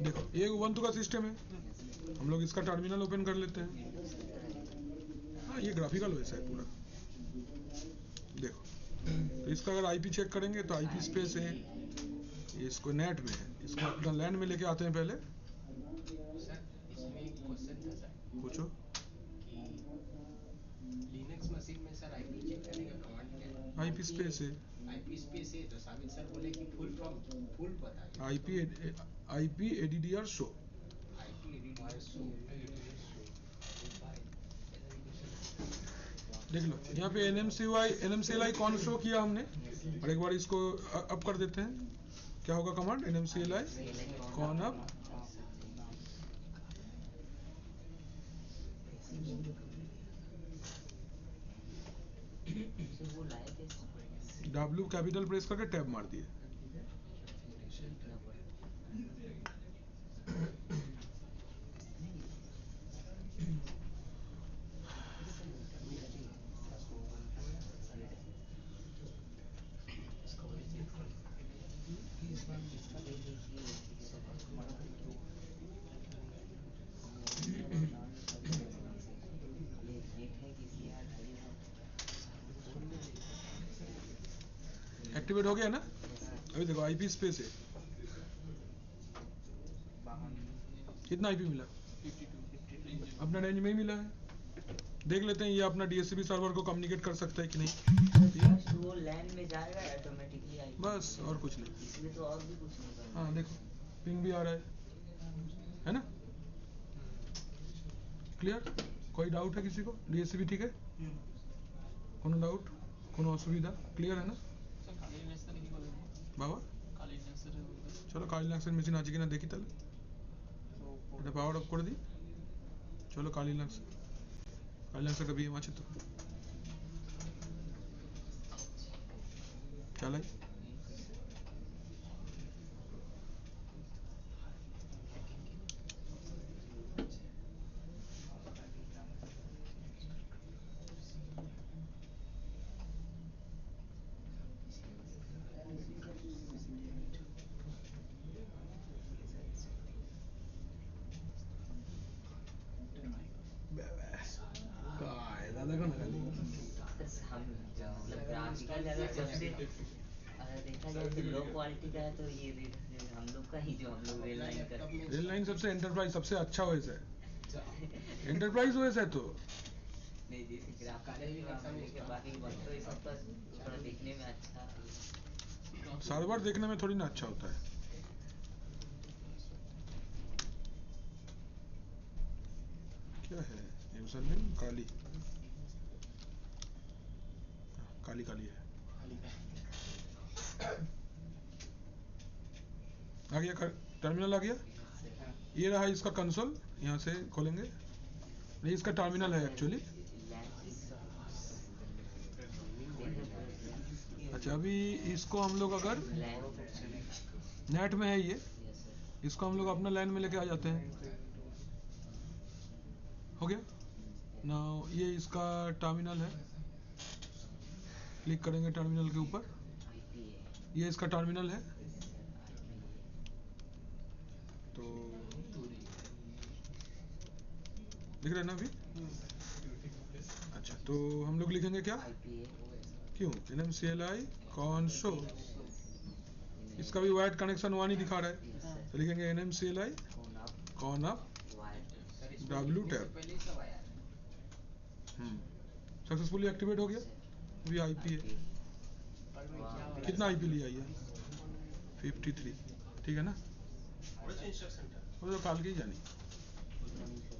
देखो ये उबंटू का सिस्टम है। हम लोग इसका टर्मिनल ओपन कर लेते हैं। हाँ, ये ग्राफिकल वैसा है पूरा। देखो, तो इसका अगर IP चेक करेंगे तो IP स्पेस है, ये इसको नेट में है, इसको अपना लैंड में लेके आते हैं पहले। सर इसमें एक क्वेश्चन था सर पूछो। कि लिनक्स मशीन में सर आईपी चेक करने का कमांड क्या है? IP स्पेस है, आईपी स्पेस है, तो साबित सर बोले कि फुल फॉर्म फुल बताइए। IP ADDR show. IP editor show देख लो यहाँ पे NMCLI कौन शो किया हमने, और एक बार इसको अप कर देते हैं। क्या होगा कमांड, NMCLI कौन अप वो लाए कैसे? W कैपिटल प्रेस करके टैब मार दिए। एक्टिवेट हो गया ना। अभी देखो IP स्पेस है, कितना IP मिला, अपना रेंज में ही मिला है। देख लेते हैं ये अपना DHCP सर्वर को कम्युनिकेट कर सकता है कि नहीं। वो लैन में जाएगा ऑटोमेटिकली आएगा, बस और कुछ नहीं। इसमें तो और भी कुछ नहीं करना। हाँ देखो, पिंग भी आ रहा है ना। क्लियर, कोई डाउट है किसी को? DHCP ठीक है, कोनो डाउट, कोनो असुविधा? क्लियर है ना बाबा? चलो কালি লাক্সের মেশিন আছে কিনা দেখি তাহলে। এটা পাওয়ার অফ করে দিই। চলো কালি লাক্স একটা বিএম আছে তো, চালাই। मतलब ग्राफिकल अगर जब से देखा जाए तो लो क्वालिटी का है तो ये रेट हम लोग का ही जो हम लोग रेल लाइन का रेल लाइन सबसे एंटरप्राइज सबसे अच्छा ओएस है, एंटरप्राइज ओएस है तो नहीं जैसे ग्राफिक का बाकी बंटो ये सब का थोड़ा देखने में अच्छा सर्वर देखने में थोड़ी ना अच्छा होता है। क्या है यूजर नेम काली, काली काली है। आ गया टर्मिनल आ गया, ये रहा इसका कंसोल, यहाँ से खोलेंगे, नहीं इसका टर्मिनल है एक्चुअली। अच्छा अभी इसको हम लोग अगर नेट में है ये, इसको हम लोग अपना लाइन में लेके आ जाते हैं, हो गया ना। ये इसका टर्मिनल है, क्लिक करेंगे टर्मिनल के ऊपर, ये इसका टर्मिनल है। तो दिख रहा है ना अभी? अच्छा तो हम लोग लिखेंगे क्या, क्यों NMCLI console, इसका भी वायर्ड कनेक्शन 1 ही दिखा रहा है, तो लिखेंगे NMCLI con up W tab, successfully activate हो गया। अभी IP है, कितना IP लिया ये 53, ठीक है ना। वो কালকেই জানি,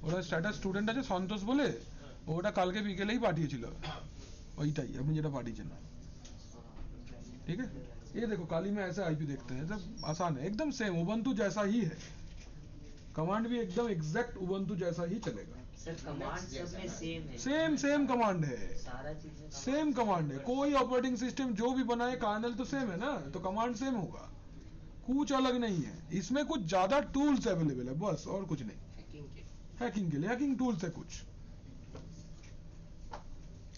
ওরা স্ট্যাটাস স্টুডেন্ট আছে সন্তোষ বলে, ওটা কালকে বিকেলেই পাঠিয়েছিল, ওইটাই আপনি যেটা পাঠিয়েছেন, ठीक है। ये देखो काली में ऐसा IP देखते हैं, सब आसान है, एकदम सेम उबंटू जैसा ही है, कमांड भी एकदम एग्जैक्ट उबंटू जैसा ही चलेगा। सर कमांड सब में सेम है, सेम कमांड है, सारा चीजें सेम कमांड है, कोई ऑपरेटिंग सिस्टम जो भी बनाए कर्नेल तो सेम है ना, तो कमांड सेम होगा, कुछ अलग नहीं है इसमें, कुछ ज्यादा टूल्स अवेलेबल है बस और कुछ नहीं। हैकिंग के लिए हैकिंग टूल्स है कुछ,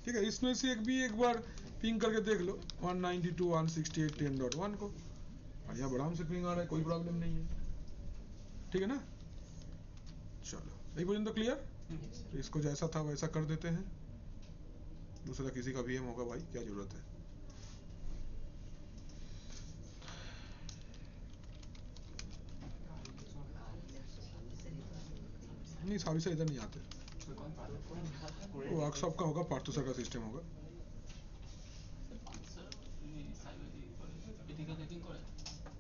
ठीक है। इसमें से एक बार पिंग करके देख लो 192.168.10.1 को, बढ़िया आराम से पिंग आ रहा है, कोई प्रॉब्लम नहीं है, ठीक है ना। चलो यही पर्यंत तो क्लियर, तो इसको जैसा था वैसा कर देते हैं, दूसरा किसी का VM होगा भाई, क्या जरूरत है। नहीं सारी से इधर नहीं आते, वो वर्कशॉप का होगा, पार्थो सर का सिस्टम होगा।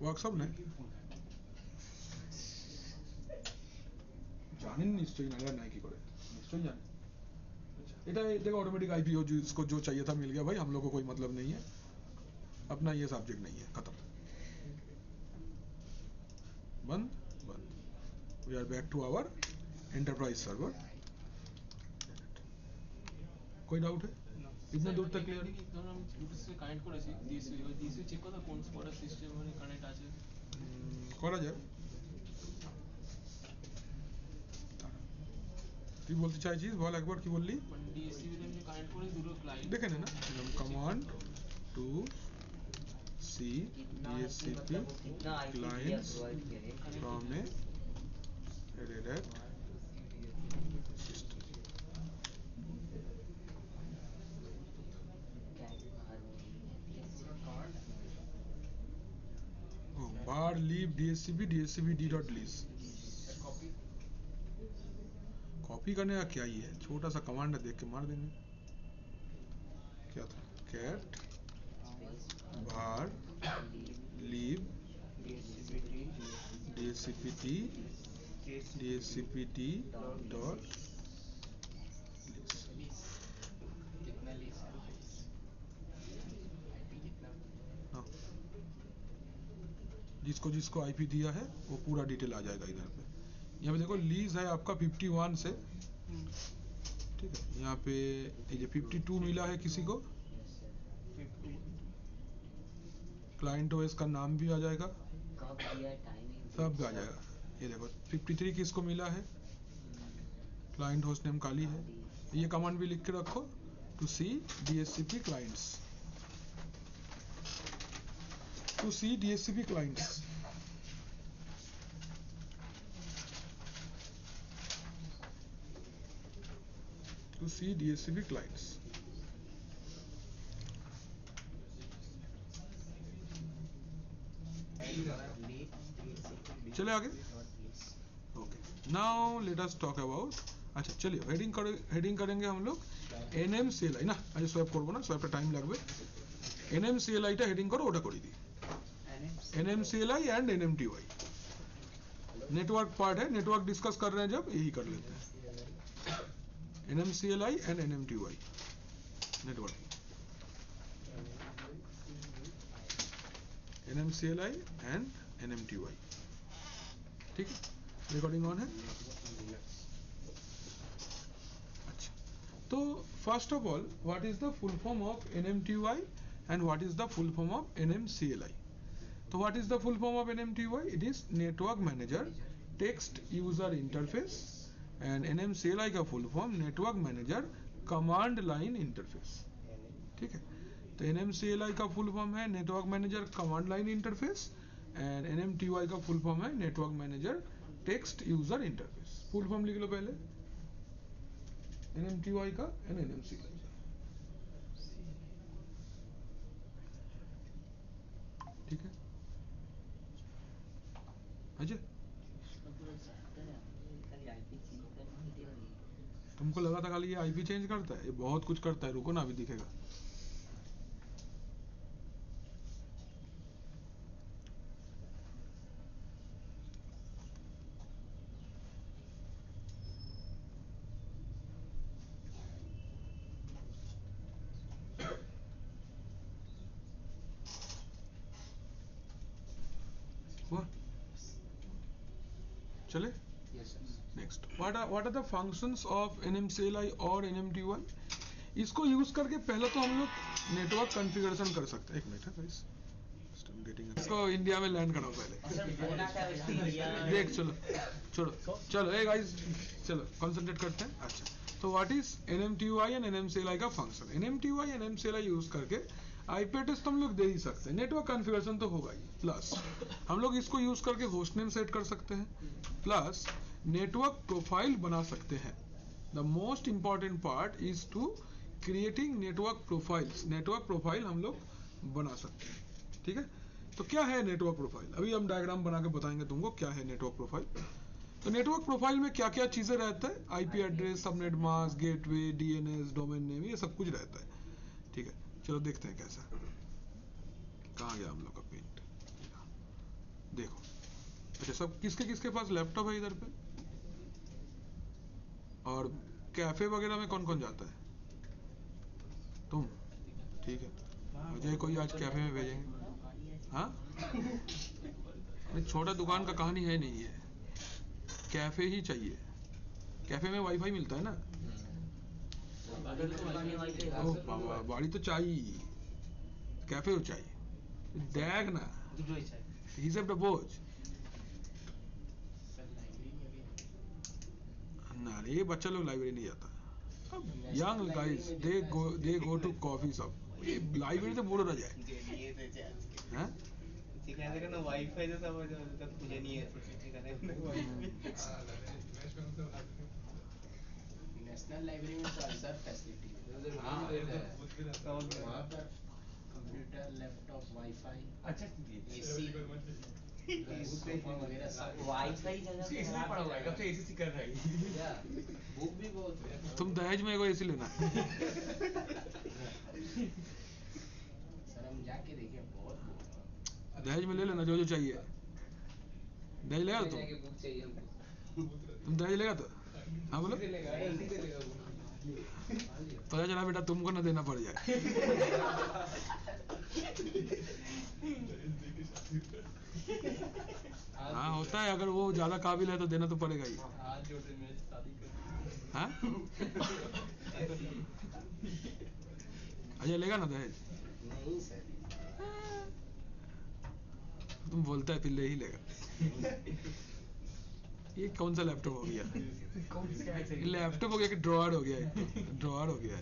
ওয়ার্কশপ নাই জানেন নিশ্চয়ই, নাগা নাই কি করে নিশ্চয়ই জানেন। এটা देखो ऑटोमेटिक IP हो, जिसको जो चाहिए था मिल गया भाई, हम लोग को कोई मतलब नहीं है, अपना ये सब्जेक्ट नहीं है, खत्म, बंद। We are back to our enterprise server. कोई डाउट है इतना दूर तक क्लियर? কানেক্ট করেছি ডিএসসি চেক করতে কোন স্পটার সিস্টেম মানে কানেক্ট আছে করা যায়। তুই বলতে চাইছিস বল একবার, কি বললি? মানে ডিএসসি এর আমি কানেক্ট করে দুটো ক্লায়েন্ট দেখে নে না, command to see DHCP clients from a Red Hat system। var leave DHCP d.lease, copy करने का क्या ही है, छोटा सा कमांड है, देख के मार देंगे। क्या था, cat var leave DHCPT dot कितना लीज आईपी कितना, हाँ, जिसको IP दिया है वो पूरा डिटेल आ जाएगा इधर पे। यहाँ पे देखो लीज है आपका 51 से, ठीक है। यहाँ पे ये 52 मिला है किसी को, क्लाइंट OS का नाम भी आ जाएगा, कब दिया टाइमिंग सब आ जाएगा। ये देखो 53 किसको मिला है, क्लाइंट होस्ट नेम काली है। ये कमांड भी लिख के रखो, to see DHCP clients, to see DHCP clients। to see DHCP clients। चले आगे। Okay, now let us talk about, अच्छा चलिए हेडिंग करेंगे हम लोग NMCLI ना, आज स्वैप करबो ना, स्वैपে टाइम লাগবে। NMCLI টা হেডিং করো, ওটা করে দিই। NMCLI and NMTY network part है, नेटवर्क डिस्कस कर रहे हैं जब, यही कर लेते हैं। NMCLI and NMTY network, NMCLI and NMTY, ठीक है, रिकॉर्डिंग ऑन है। अच्छा, तो first of all what is the full form of NMTY and what is the full form of NMCLI? तो what is the full form of NMTY? It is network manager text user interface, and NMCLI का full form network manager command line interface, ठीक है। तो NMCLI का full form है network manager command line interface, and NMTY का full form है network manager text user interface. Full form लिख लो पहले NMTY का एंड NMCLI का, ठीक है। अजय, तुमको लगा था खाली ये IP चेंज करता है? ये बहुत कुछ करता है, रुको ना अभी दिखेगा। हुआ? चले next, what are the functions of NMCLI और NMTY? इसको यूज करके पहले तो हम लोग नेटवर्क कॉन्फ़िगरेशन कर सकते हैं। एक मिनट है गाइस, इसको इंडिया में लैंड कराओ पहले, देख चलो चलो ए गाइस, चलो कंसंट्रेट करते हैं। अच्छा, तो what is NMTY and NMCLI का फंक्शन? NMTY NMCLI यूज करके IP एड्रेस तो हम लोग दे ही सकते हैं, नेटवर्क कॉन्फ़िगरेशन तो होगा ही, प्लस हम लोग इसको यूज करके होस्ट नेम सेट कर सकते हैं, प्लस नेटवर्क प्रोफाइल बना सकते हैं। The most important part is to creating network profiles, network profile हम लोग बना सकते हैं, ठीक है। तो क्या है नेटवर्क प्रोफाइल? अभी हम डायग्राम बना के बताएंगे तुमको क्या है नेटवर्क प्रोफाइल। तो नेटवर्क प्रोफाइल में क्या क्या चीजें रहता है? IP address, subnet mask, gateway, DNS, domain name, ये सब कुछ रहता है, ठीक है। चलो देखते हैं कैसा, कहाँ गया हम लोग का पेंट, देखो। अच्छा, सब किसके पास लैपटॉप है इधर पे? और कैफे वगैरह में कौन कौन जाता है? तुम, ठीक है। अजय कोई आज कैफे में भेजेंगे, हाँ? छोटा दुकान का कहानी है नहीं है, कैफे ही चाहिए। कैफे में वाईफाई मिलता है ना? ओ बाबा, बाड़ी तो चाहिए, कैफे हो चाहिए, देख ना हिसाब টা বোঝ ना रे, बच्चा लोग लाइब्रेरी नहीं जाता। अब young guys they go to coffee shop, ये लाइब्रेरी तो बोलो ना जाए, हैं? সেখানে দেখো না ওয়াইফাই তো সব তো খুঁজে নিয়েছে সেখানে नेशनल लाइब्रेरी में तो सब फैसिलिटी है। वहाँ पर कंप्यूटर, लैपटॉप, वाईफाई, अच्छा AC, वगैरह सब। वाईफाई जगह पे इसमें पड़ा हुआ है, कब से एसीसी कर रहा है। बुक भी बहुत है। तुम दहेज में एगो AC लेना। सर हम जाके देखे, बहुत बुक है। दहेज में ले लेना जो जो चाहिए। दहेज लेगा तुम? बुक चाहिए हमको। तुम दहेज लेगा तो? हाँ बोलो। पता चला बेटा तुमको ना देना पड़ जाए। हाँ होता है, अगर वो ज्यादा काबिल है तो देना तो पड़ेगा ही। हाथ जोड़ रहे मेरे से शादी कर। हाँ? अजय लेगा ना दहेज? नहीं सर। तुम बोलता है फिर ले ही लेगा। ये कौन सा लैपटॉप हो गया? लैपटॉप हो गया कि ड्रॉअर हो गया है? ड्रॉअर हो गया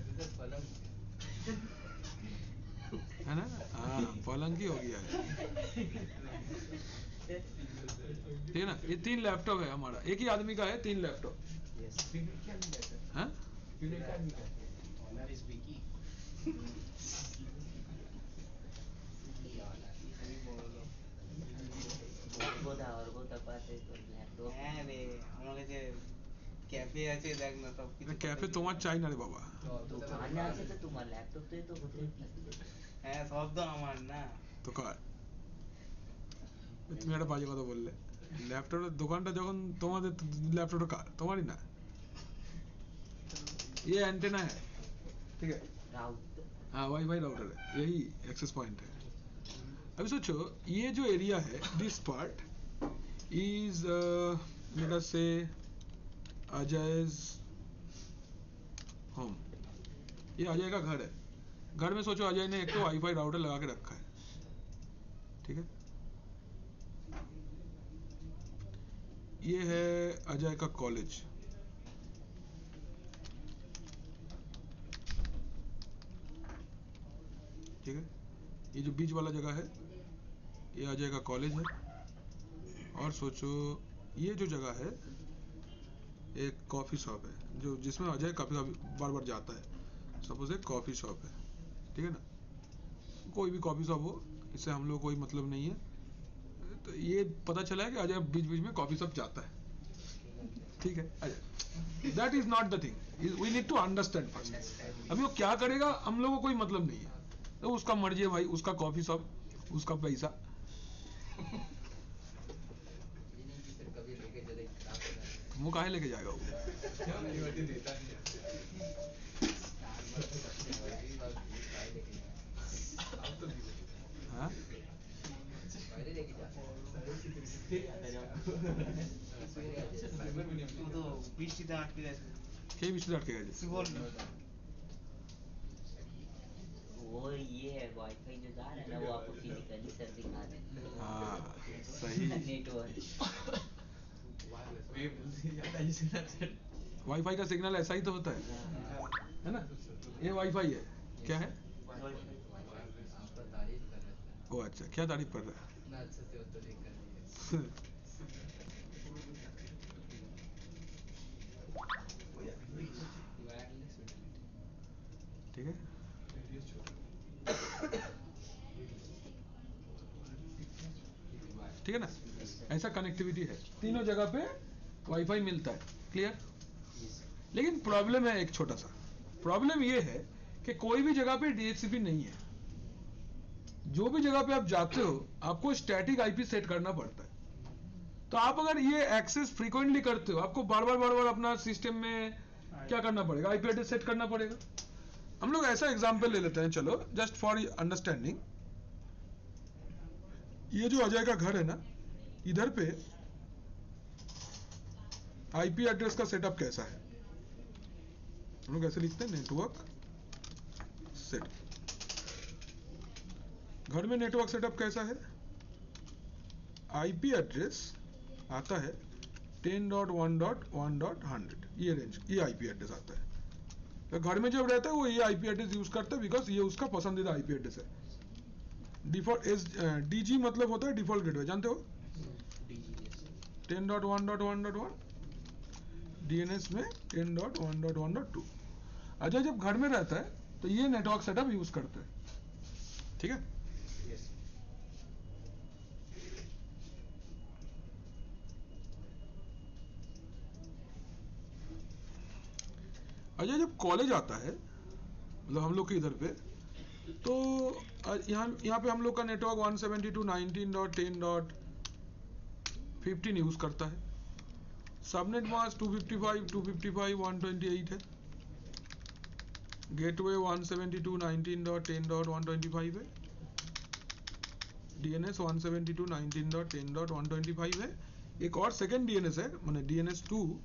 है ना? हाँ, पलंग ही हो गया है, ठीक है ना? ये 3 लैपटॉप है हमारा, एक ही आदमी का है 3 लैपटॉप। हाँ? Owner is Vicky. আছে তোর ল্যাপটপ হ্যাঁ রে আমার কাছে ক্যাফে আছে দেখ না সব কিছু ক্যাফে তোমার চাই না রে বাবা। দোকানে আছে তো তোমার ল্যাপটপে তো হতেই থাকবে হ্যাঁ সব তো আমার না তো কার? তুমি একটা বাজে কথা বললে, ল্যাপটপের দোকানটা যখন তোমাদের, ল্যাপটপটা কার? তোমারই না। ये एंटेना है, ठीक है, রাউটার हाँ वाईफाई राउटर है, यही एक्सेस पॉइंट है। अभी सोचो ये जो एरिया है, this part is let us से अजय's होम, ये अजय का घर है। घर में सोचो अजय ने एक तो वाईफाई राउटर लगा के रखा है, ठीक है। ये है अजय का कॉलेज, ठीक है। ये जो बीच वाला जगह है ये अजय का कॉलेज है। और सोचो ये जो जगह है एक कॉफी शॉप है, जो जिसमें अजय काफी बार बार जाता है। सपोज एक कॉफी शॉप है, ठीक है ना, कोई भी कॉफी शॉप हो, इससे हम लोग कोई मतलब नहीं है। तो ये पता चला है कि अजय बीच बीच में कॉफी शॉप जाता है, ठीक है। Ajay, that is not the thing, we need to understand first. अभी वो क्या करेगा हम लोगों को कोई मतलब नहीं है, तो उसका मर्जी है भाई, उसका कॉफी शॉप, उसका पैसा। वो काहे लेके जाएगा वो? हाँ? ও তো বৃষ্টিতে আটকে গেছে কে বৃষ্টিতে আটকে গেছে? সুবল वो ये है वाईफाई जो जा रहा है ना वो आपको फिजिकली सर दिखा दे हाँ सही। नेटवर्क वाईफाई का सिग्नल ऐसा ही तो होता है ना। ये वाईफाई है, क्या है? ओ अच्छा, क्या तारीफ कर रहा है? ठीक है, ठीक है ना, ऐसा कनेक्टिविटी है, तीनों जगह पे वाईफाई मिलता है, क्लियर। लेकिन प्रॉब्लम है एक छोटा सा, प्रॉब्लम ये है कि कोई भी जगह पे डीएचसीपी नहीं है। जो भी जगह पे आप जाते हो आपको स्टैटिक आईपी सेट करना पड़ता है। तो आप अगर ये एक्सेस फ्रीक्वेंटली करते हो, आपको बार बार अपना सिस्टम में क्या करना पड़ेगा, आईपी एड्रेस सेट करना पड़ेगा। हम लोग ऐसा एग्जांपल ले लेते हैं, चलो जस्ट फॉर अंडरस्टैंडिंग। ये जो अजय का घर है ना, इधर पे आईपी एड्रेस का सेटअप कैसा है, हम लोग ऐसे लिखते हैं, नेटवर्क सेट। घर में नेटवर्क सेटअप कैसा है, आईपी एड्रेस आता है 10.1.1.100, ये रेंज, ये आईपी एड्रेस आता है। तो घर में जब रहता है वो ये आईपी एड्रेस यूज करता है, बिकॉज ये उसका पसंदीदा आईपी एड्रेस है। डिफॉल्ट डीजी मतलब होता है डिफॉल्ट गेटवे, जानते हो? 10.1.1.1, डीएनएस में 10.1.1.2। अजय जब घर में रहता है तो ये नेटवर्क सेटअप यूज करते हैं, ठीक है। अजय जब कॉलेज आता है, मतलब हम लोग के इधर पे, तो यहाँ पे हम लोग का नेटवर्क 172.19.10.15 यूज करता है। सबनेट मास्क 255, 128 है। गेटवे 172.19.10.125 है। डीएनएस 172.19.10.125 है। एक और सेकेंड डीएनएस है, माने डीएनएस 2।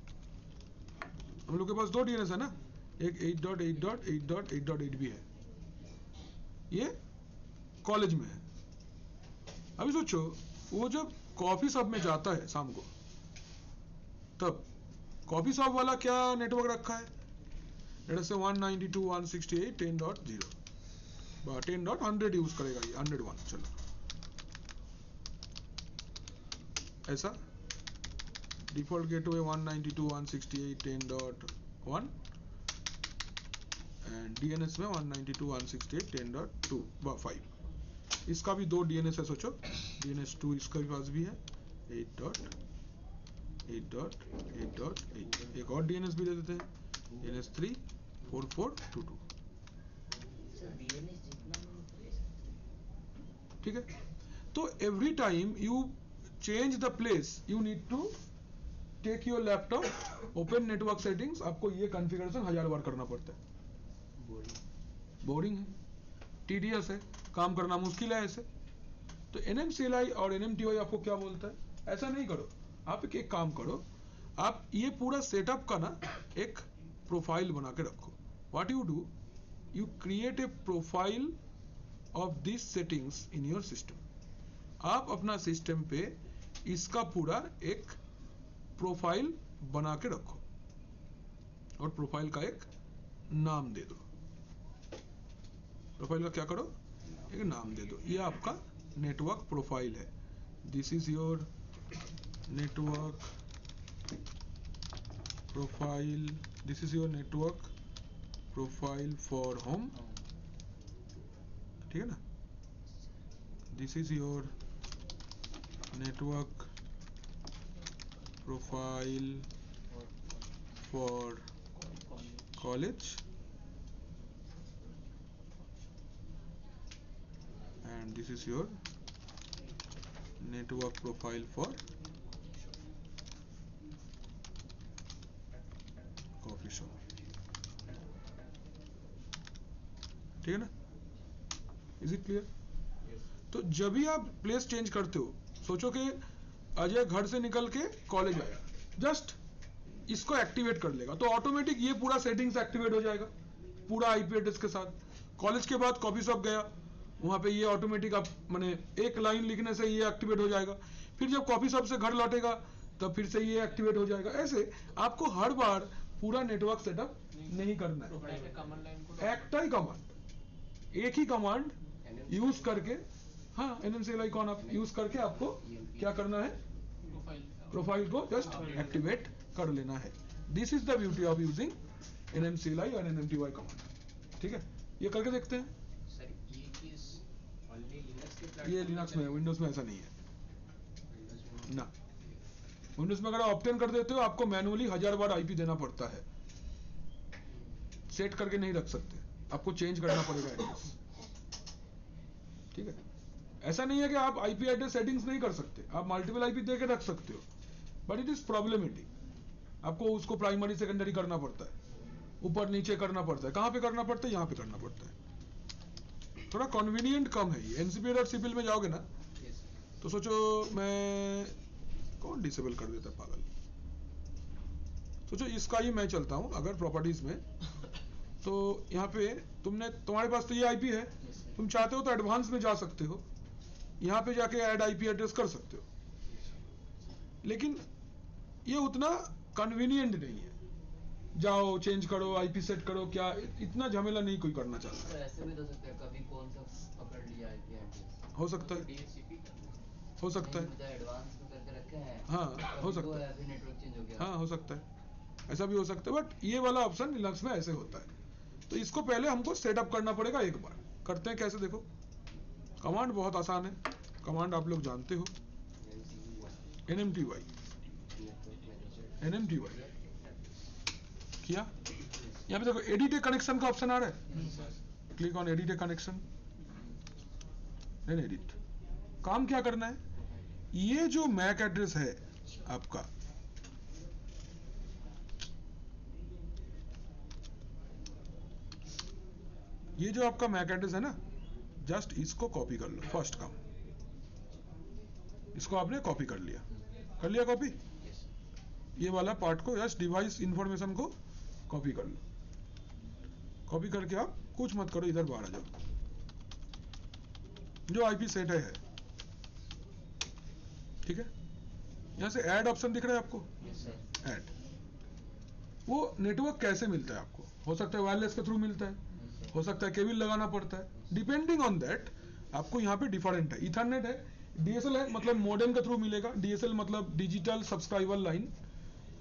हम लोग के पास दो डीएनएस है ना, एक 8.8.8.8.8 भी है, ये कॉलेज में है। अभी सोचो वो जब कॉफी शॉप में जाता है शाम को, तब कॉफी शॉप वाला क्या नेटवर्क रखा है, जैसे 192.168.10.0 10.100 यूज करेगा, ये 101, चलो ऐसा। डिफॉल्ट गेटवे 192.168.10.1 एंड डीएनएस में 192.168.10.2.5। इसका भी दो डीएनएस है, सोचो डीएनएस 2 इसका भी पास भी है 8. 8.8.8 एक और DNS भी दे देते हैं DNS3 4422 सर DNS जितना भी तो ले सकते हैं। ठीक है। तो every time you change the place you need to take your laptop open network settings, आपको ये कॉन्फ़िगरेशन 1000 बार करना पड़ता है। बोरिंग है, टीडियस है, काम करना मुश्किल है ऐसे। तो NMCLI और NMTY आपको क्या बोलता है, ऐसा नहीं करो। आप एक काम करो, आप ये पूरा सेटअप का ना एक प्रोफाइल बना के रखो। What you do, you create a profile of this settings in your system. आप अपना सिस्टम पे इसका पूरा एक प्रोफाइल बना के रखो और प्रोफाइल का एक नाम दे दो। प्रोफाइल का क्या करो, एक नाम दे दो। ये आपका नेटवर्क प्रोफाइल है। This is your network profile, this is your network profile for home, ठीक है ना। This is your network profile for college and this is your network profile for coffee shop, ठीक है ना। Is it clear? तो जब भी आप प्लेस चेंज करते हो, सोचो कि अजय घर से निकल के कॉलेज आया, जस्ट इसको एक्टिवेट कर लेगा तो ऑटोमेटिक ये पूरा सेटिंग्स एक्टिवेट हो जाएगा पूरा आईपी एड्रेस के साथ। कॉलेज के बाद कॉफी शॉप गया, वहां पे ये ऑटोमेटिक आप मैंने एक लाइन लिखने से ये एक्टिवेट हो जाएगा। फिर जब कॉफी शॉप से घर लौटेगा तब फिर से ये एक्टिवेट हो जाएगा। ऐसे आपको हर बार पूरा नेटवर्क सेटअप नहीं करना है। एक ही कमांड, एक ही कमांड यूज करके, हाँ NMCLI कौन आप यूज करके आपको क्या करना है, प्रोफाइल को जस्ट एक्टिवेट कर लेना है। This is the beauty of using NMCLI और NMTY कमांड, ठीक है। ये करके देखते हैं। सर ये चीज ओनली लिनक्स के ये लिनक्स में, विंडोज में ऐसा नहीं है ना। विंडोज में अगर आप ऑप्टेन कर देते हो आपको मैनुअली 1000 बार आईपी देना पड़ता है, सेट करके नहीं रख सकते, आपको चेंज करना पड़ेगा एड्रेस, ठीक है। ऐसा नहीं है कि आप आईपी एड्रेस सेटिंग्स नहीं कर सकते, आप मल्टीपल आईपी दे के रख सकते हो, बट इट इज प्रॉब्लमेटिक। आपको उसको प्राइमरी सेकेंडरी करना पड़ता है, ऊपर नीचे करना पड़ता है। कहाँ पे करना पड़ता है, यहाँ पे करना पड़ता है। थोड़ा कन्वीनियंट कम है ये। एनसीपीएल और सीपीएल में जाओगे ना तो सोचो, मैं कौन डिसेबल कर देता है पागल। सोचो इसका ही मैं चलता हूं अगर प्रॉपर्टीज में, तो यहाँ पे तुम्हारे पास तो ये आईपी है, तुम चाहते हो तो एडवांस में जा सकते हो, यहाँ पे जाके ऐड आईपी एड्रेस कर सकते हो, लेकिन ये उतना कन्वीनियंट नहीं है। जाओ चेंज करो, आईपी सेट करो, क्या इतना झमेला नहीं कोई करना चाहता। तो ऐसे भी तो सकते हैं, कभी कौन सा पकड़ लिया आईपी एड्रेस, हो सकता है, DHCP हो सकता है, मुझे एडवांस में करके रखे हैं। हाँ हो सकता है, अभी नेटवर्क चेंज हो गया। हाँ हो सकता है, ऐसा भी हो सकता है। बट ये वाला ऑप्शन लिनक्स में ऐसे होता है, तो इसको पहले हमको सेटअप करना पड़ेगा। एक बार करते हैं कैसे, देखो कमांड बहुत आसान है, कमांड आप लोग जानते हो, NMTY किया। यहाँ पे देखो एडिट ए कनेक्शन का ऑप्शन आ रहा है, click on edit a connection, then edit. काम क्या करना है, ये जो मैक एड्रेस है आपका, ये जो आपका मैक एड्रेस है ना, जस्ट इसको कॉपी कर लो। फर्स्ट काम, इसको आपने कॉपी कर लिया कॉपी, ये वाला पार्ट को जस्ट डिवाइस इंफॉर्मेशन को कॉपी कर लो। कॉपी करके आप कुछ मत करो, इधर बाहर आ जाओ। जो आईपी सेट है ठीक है, यहां से ऐड ऑप्शन दिख रहा है आपको, ऐड। वो नेटवर्क कैसे मिलता है आपको, हो सकता है वायरलेस के थ्रू मिलता है, हो सकता है केबल लगाना पड़ता है, डिपेंडिंग ऑन दैट आपको यहाँ पे डिफरेंट है। इथरनेट है, डीएसएल है, मतलब मॉडेम के थ्रू मिलेगा। डीएसएल मतलब डिजिटल सब्सक्राइबर लाइन,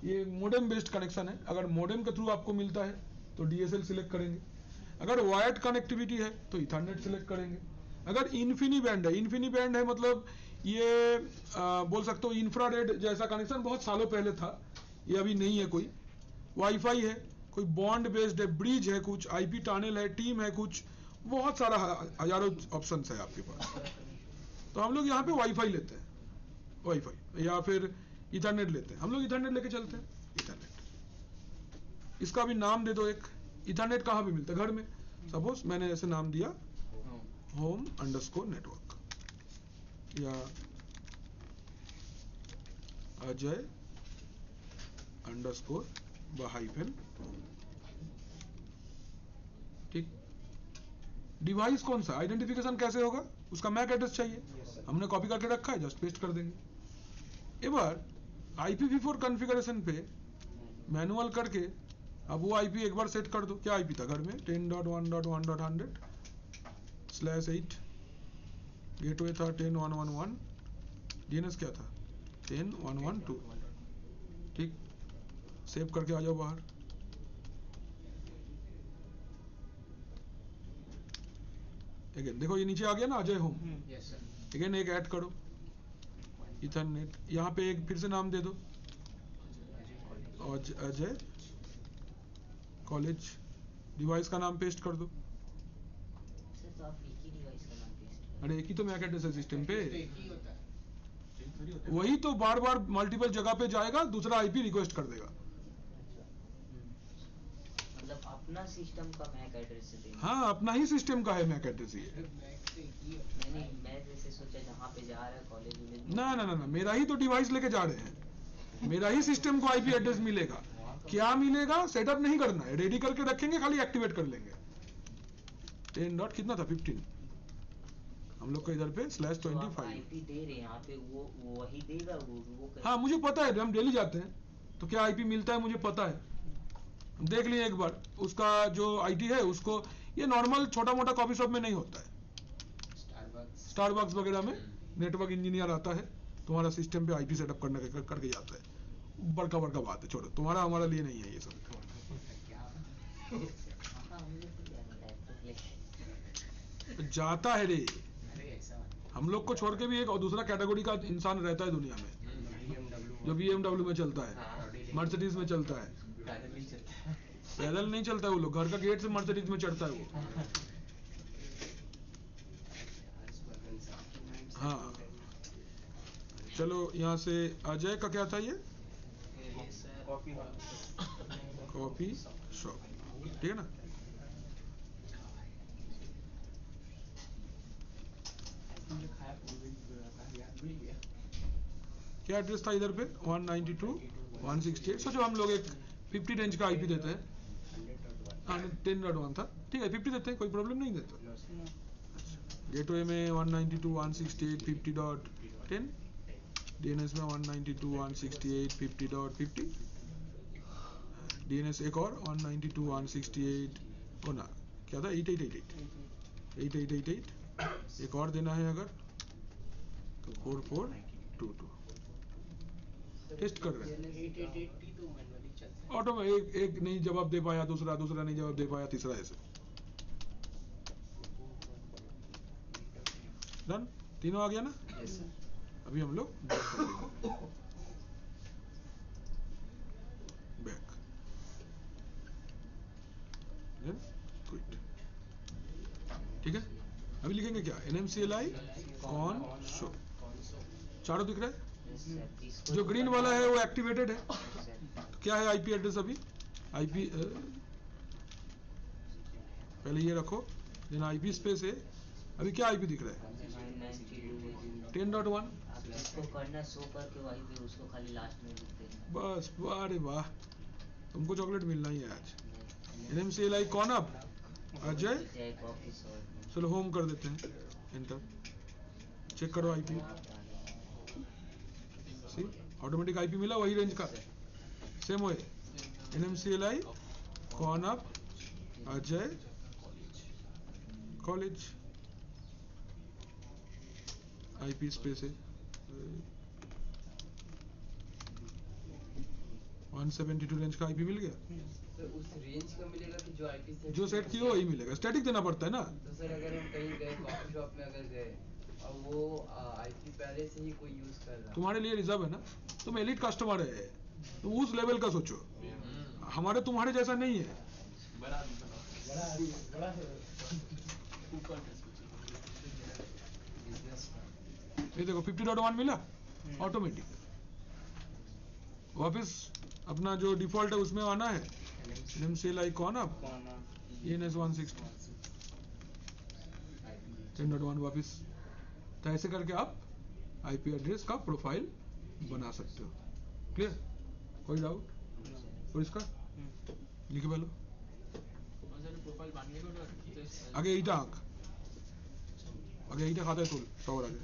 ये मॉडेम बेस्ड कनेक्शन है। अगर मॉडेम के थ्रू आपको मिलता है तो डीएसएल सिलेक्ट करेंगे, अगर वायर्ड कनेक्टिविटी है तो इथरनेट सिलेक्ट करेंगे। अगर इन्फिनी बैंड है, इन्फिनी बैंड है मतलब ये बोल सकते हो इंफ्रारेड जैसा कनेक्शन बहुत सालों पहले था, ये अभी नहीं है कोई। वाईफाई है, कोई बॉन्ड बेस्ड है, ब्रिज है, कुछ आईपी टनल है, टीम है, कुछ बहुत सारा हजारों ऑप्शंस है आपके पास। तो हम लोग यहाँ पे वाईफाई लेते हैं, वाईफाई, या फिर इथरनेट लेते हैं। हम लोग इथरनेट लेके चलते हैं। इथरनेट, इसका भी नाम दे दो एक। इथरनेट कहाँ पे मिलता है? घर में। सपोज मैंने ऐसे नाम दिया होम अंडरस्कोर नेटवर्क, या अजय अंडरस्कोर हाइफन, ठीक। डिवाइस कौन सा, आइडेंटिफिकेशन कैसे होगा, उसका मैक एड्रेस चाहिए, हमने कॉपी करके रखा है, जस्ट पेस्ट कर देंगे। एक बार IPv4 कॉन्फ़िगरेशन पे मैनुअल करके अब वो आईपी एक बार सेट कर दो। क्या आईपी था घर में? 10.1.1.100/8, गेटवे था 10.1.1.1, डीएनएस क्या था? 10.1.1.2, ठीक। सेव करके आ जाओ बाहर। अगेन देखो ये नीचे आ गया ना, Ajay home. Yes sir. Again एक ऐड करो इथरनेट, यहाँ पे एक फिर से नाम दे दो अजय कॉलेज, डिवाइस का नाम पेस्ट कर दो। सर तो आप एक ही डिवाइस का नाम पेस्ट करें। अरे एक ही तो मैक एड्रेस है सिस्टम पे, तो एक ही होता है। वही तो बार बार मल्टीपल जगह पे जाएगा, दूसरा आईपी रिक्वेस्ट कर देगा। मतलब अपना सिस्टम का मैक एड्रेस से देना। हाँ, अपना ही सिस्टम का है मैक एड्रेस ये। Mac तो एक ही होता है। नहीं, मैं जैसे सोचा जहाँ पे जा रहा है कॉलेज वॉलेज। ना ना ना ना, मेरा ही तो डिवाइस लेके जा रहे हैं, मेरा ही सिस्टम को आईपी एड्रेस मिलेगा। क्या मिलेगा? सेटअप नहीं करना है, रेडी करके रखेंगे, खाली एक्टिवेट कर लेंगे। 10 डॉट कितना था? 15। हम लोग का इधर पे /25। आईपी दे रहे हैं यहाँ पे, वो वही देगा वो हाँ मुझे पता है, हम डेली जाते हैं तो क्या आईपी मिलता है मुझे पता है, हम देख लिए एक बार। उसका जो आईटी है उसको, ये नॉर्मल छोटा मोटा कॉफी शॉप में नहीं होता है, स्टारबक्स वगैरह में नेटवर्क इंजीनियर आता है, तुम्हारा सिस्टम पे आईपी सेटअप करके जाता है। बड़का बड़का बात है, छोड़ो, तुम्हारा हमारा लिए नहीं है ये सब। हाँ, हम लोग को क्या होता है तो लेकिन जाता है रे, अरे ऐसा हम लोग को छोड़ के भी एक और दूसरा कैटेगरी का इंसान रहता है दुनिया में, जो BMW में चलता है, मर्सिडीज में चलता है। पैदल नहीं चलता है वो लोग, घर का गेट से मर्सिडीज में चढ़ता है वो। हाँ चलो, यहाँ से अजय का क्या था ये? कॉफी शॉप, ठीक है ना। क्या एड्रेस था इधर पे? 192.168। सोचो हम लोग एक 50 रेंज का आईपी देते हैं। हाँ 10.1 था, ठीक है 50 देते हैं, कोई प्रॉब्लम नहीं देता। गेटवे में 192.168.50.10, डीएनएस में 192.168.50.50, डीएनएस एक और 192.168 होना क्या था? 8888 एक और देना है अगर तो 4422। टेस्ट कर रहे हैं 880 तो मैनुअली चलता है। ऑटो में, एक नहीं जवाब दे पाया, दूसरा नहीं जवाब दे पाया, तीसरा ऐसे। डन, तीनों आ गया ना। अभी हम लोग बैक, क्विट, ठीक है। अभी लिखेंगे क्या? NMCLI कॉन शो, चारों दिख रहा है। जो ग्रीन वाला है वो एक्टिवेटेड है। तो क्या है आईपी एड्रेस अभी? आईपी पहले ये रखो, देन आईपी स्पेस है। अभी क्या आईपी दिख रहा है? 10.1। आप इसको करना शो करके वहीं पे उसको खाली लास्ट में लिख देना। बस, अरे वाह, तुमको चॉकलेट मिलना ही है आज। NMCLI कौन अब? Ajay, coffee shop. चलो होम कर देते हैं, एंटर, चेक करो आईपी, सी ऑटोमेटिक आईपी मिला वही रेंज का, सेम है। NMCLI कौन अब अजय कॉलेज, आईपी स्पेस है 172 रेंज का आईपी मिल गया। तो उस रेंज का मिलेगा कि जो आईपी जो सेट किया वही मिलेगा, स्टैटिक देना पड़ता है ना। तो सर अगर हम कहीं गए कॉफी शॉप में अगर गए और वो आईपी पहले से ही कोई यूज कर रहा है। तुम्हारे लिए रिजर्व है ना, तुम एलिट कस्टमर है, तुम उस लेवल का सोचो, हमारे तुम्हारे जैसा नहीं है। बड़ा ऊपर बिजनेस ये देखो 50.1 मिला ऑटोमेटिक, वापस अपना जो डिफॉल्ट है उसमें आना है, NMCL आइकॉन अप, ENS 160 10.1 वापस। तो ऐसे करके आप आईपी एड्रेस का प्रोफाइल बना सकते हो। क्लियर? कोई डाउट? और इसका लिखे पहले प्रोफाइल বানিয়ে করে আগে এইটা আঁক, আগে এইটা খাতায় তোল সবার আগে।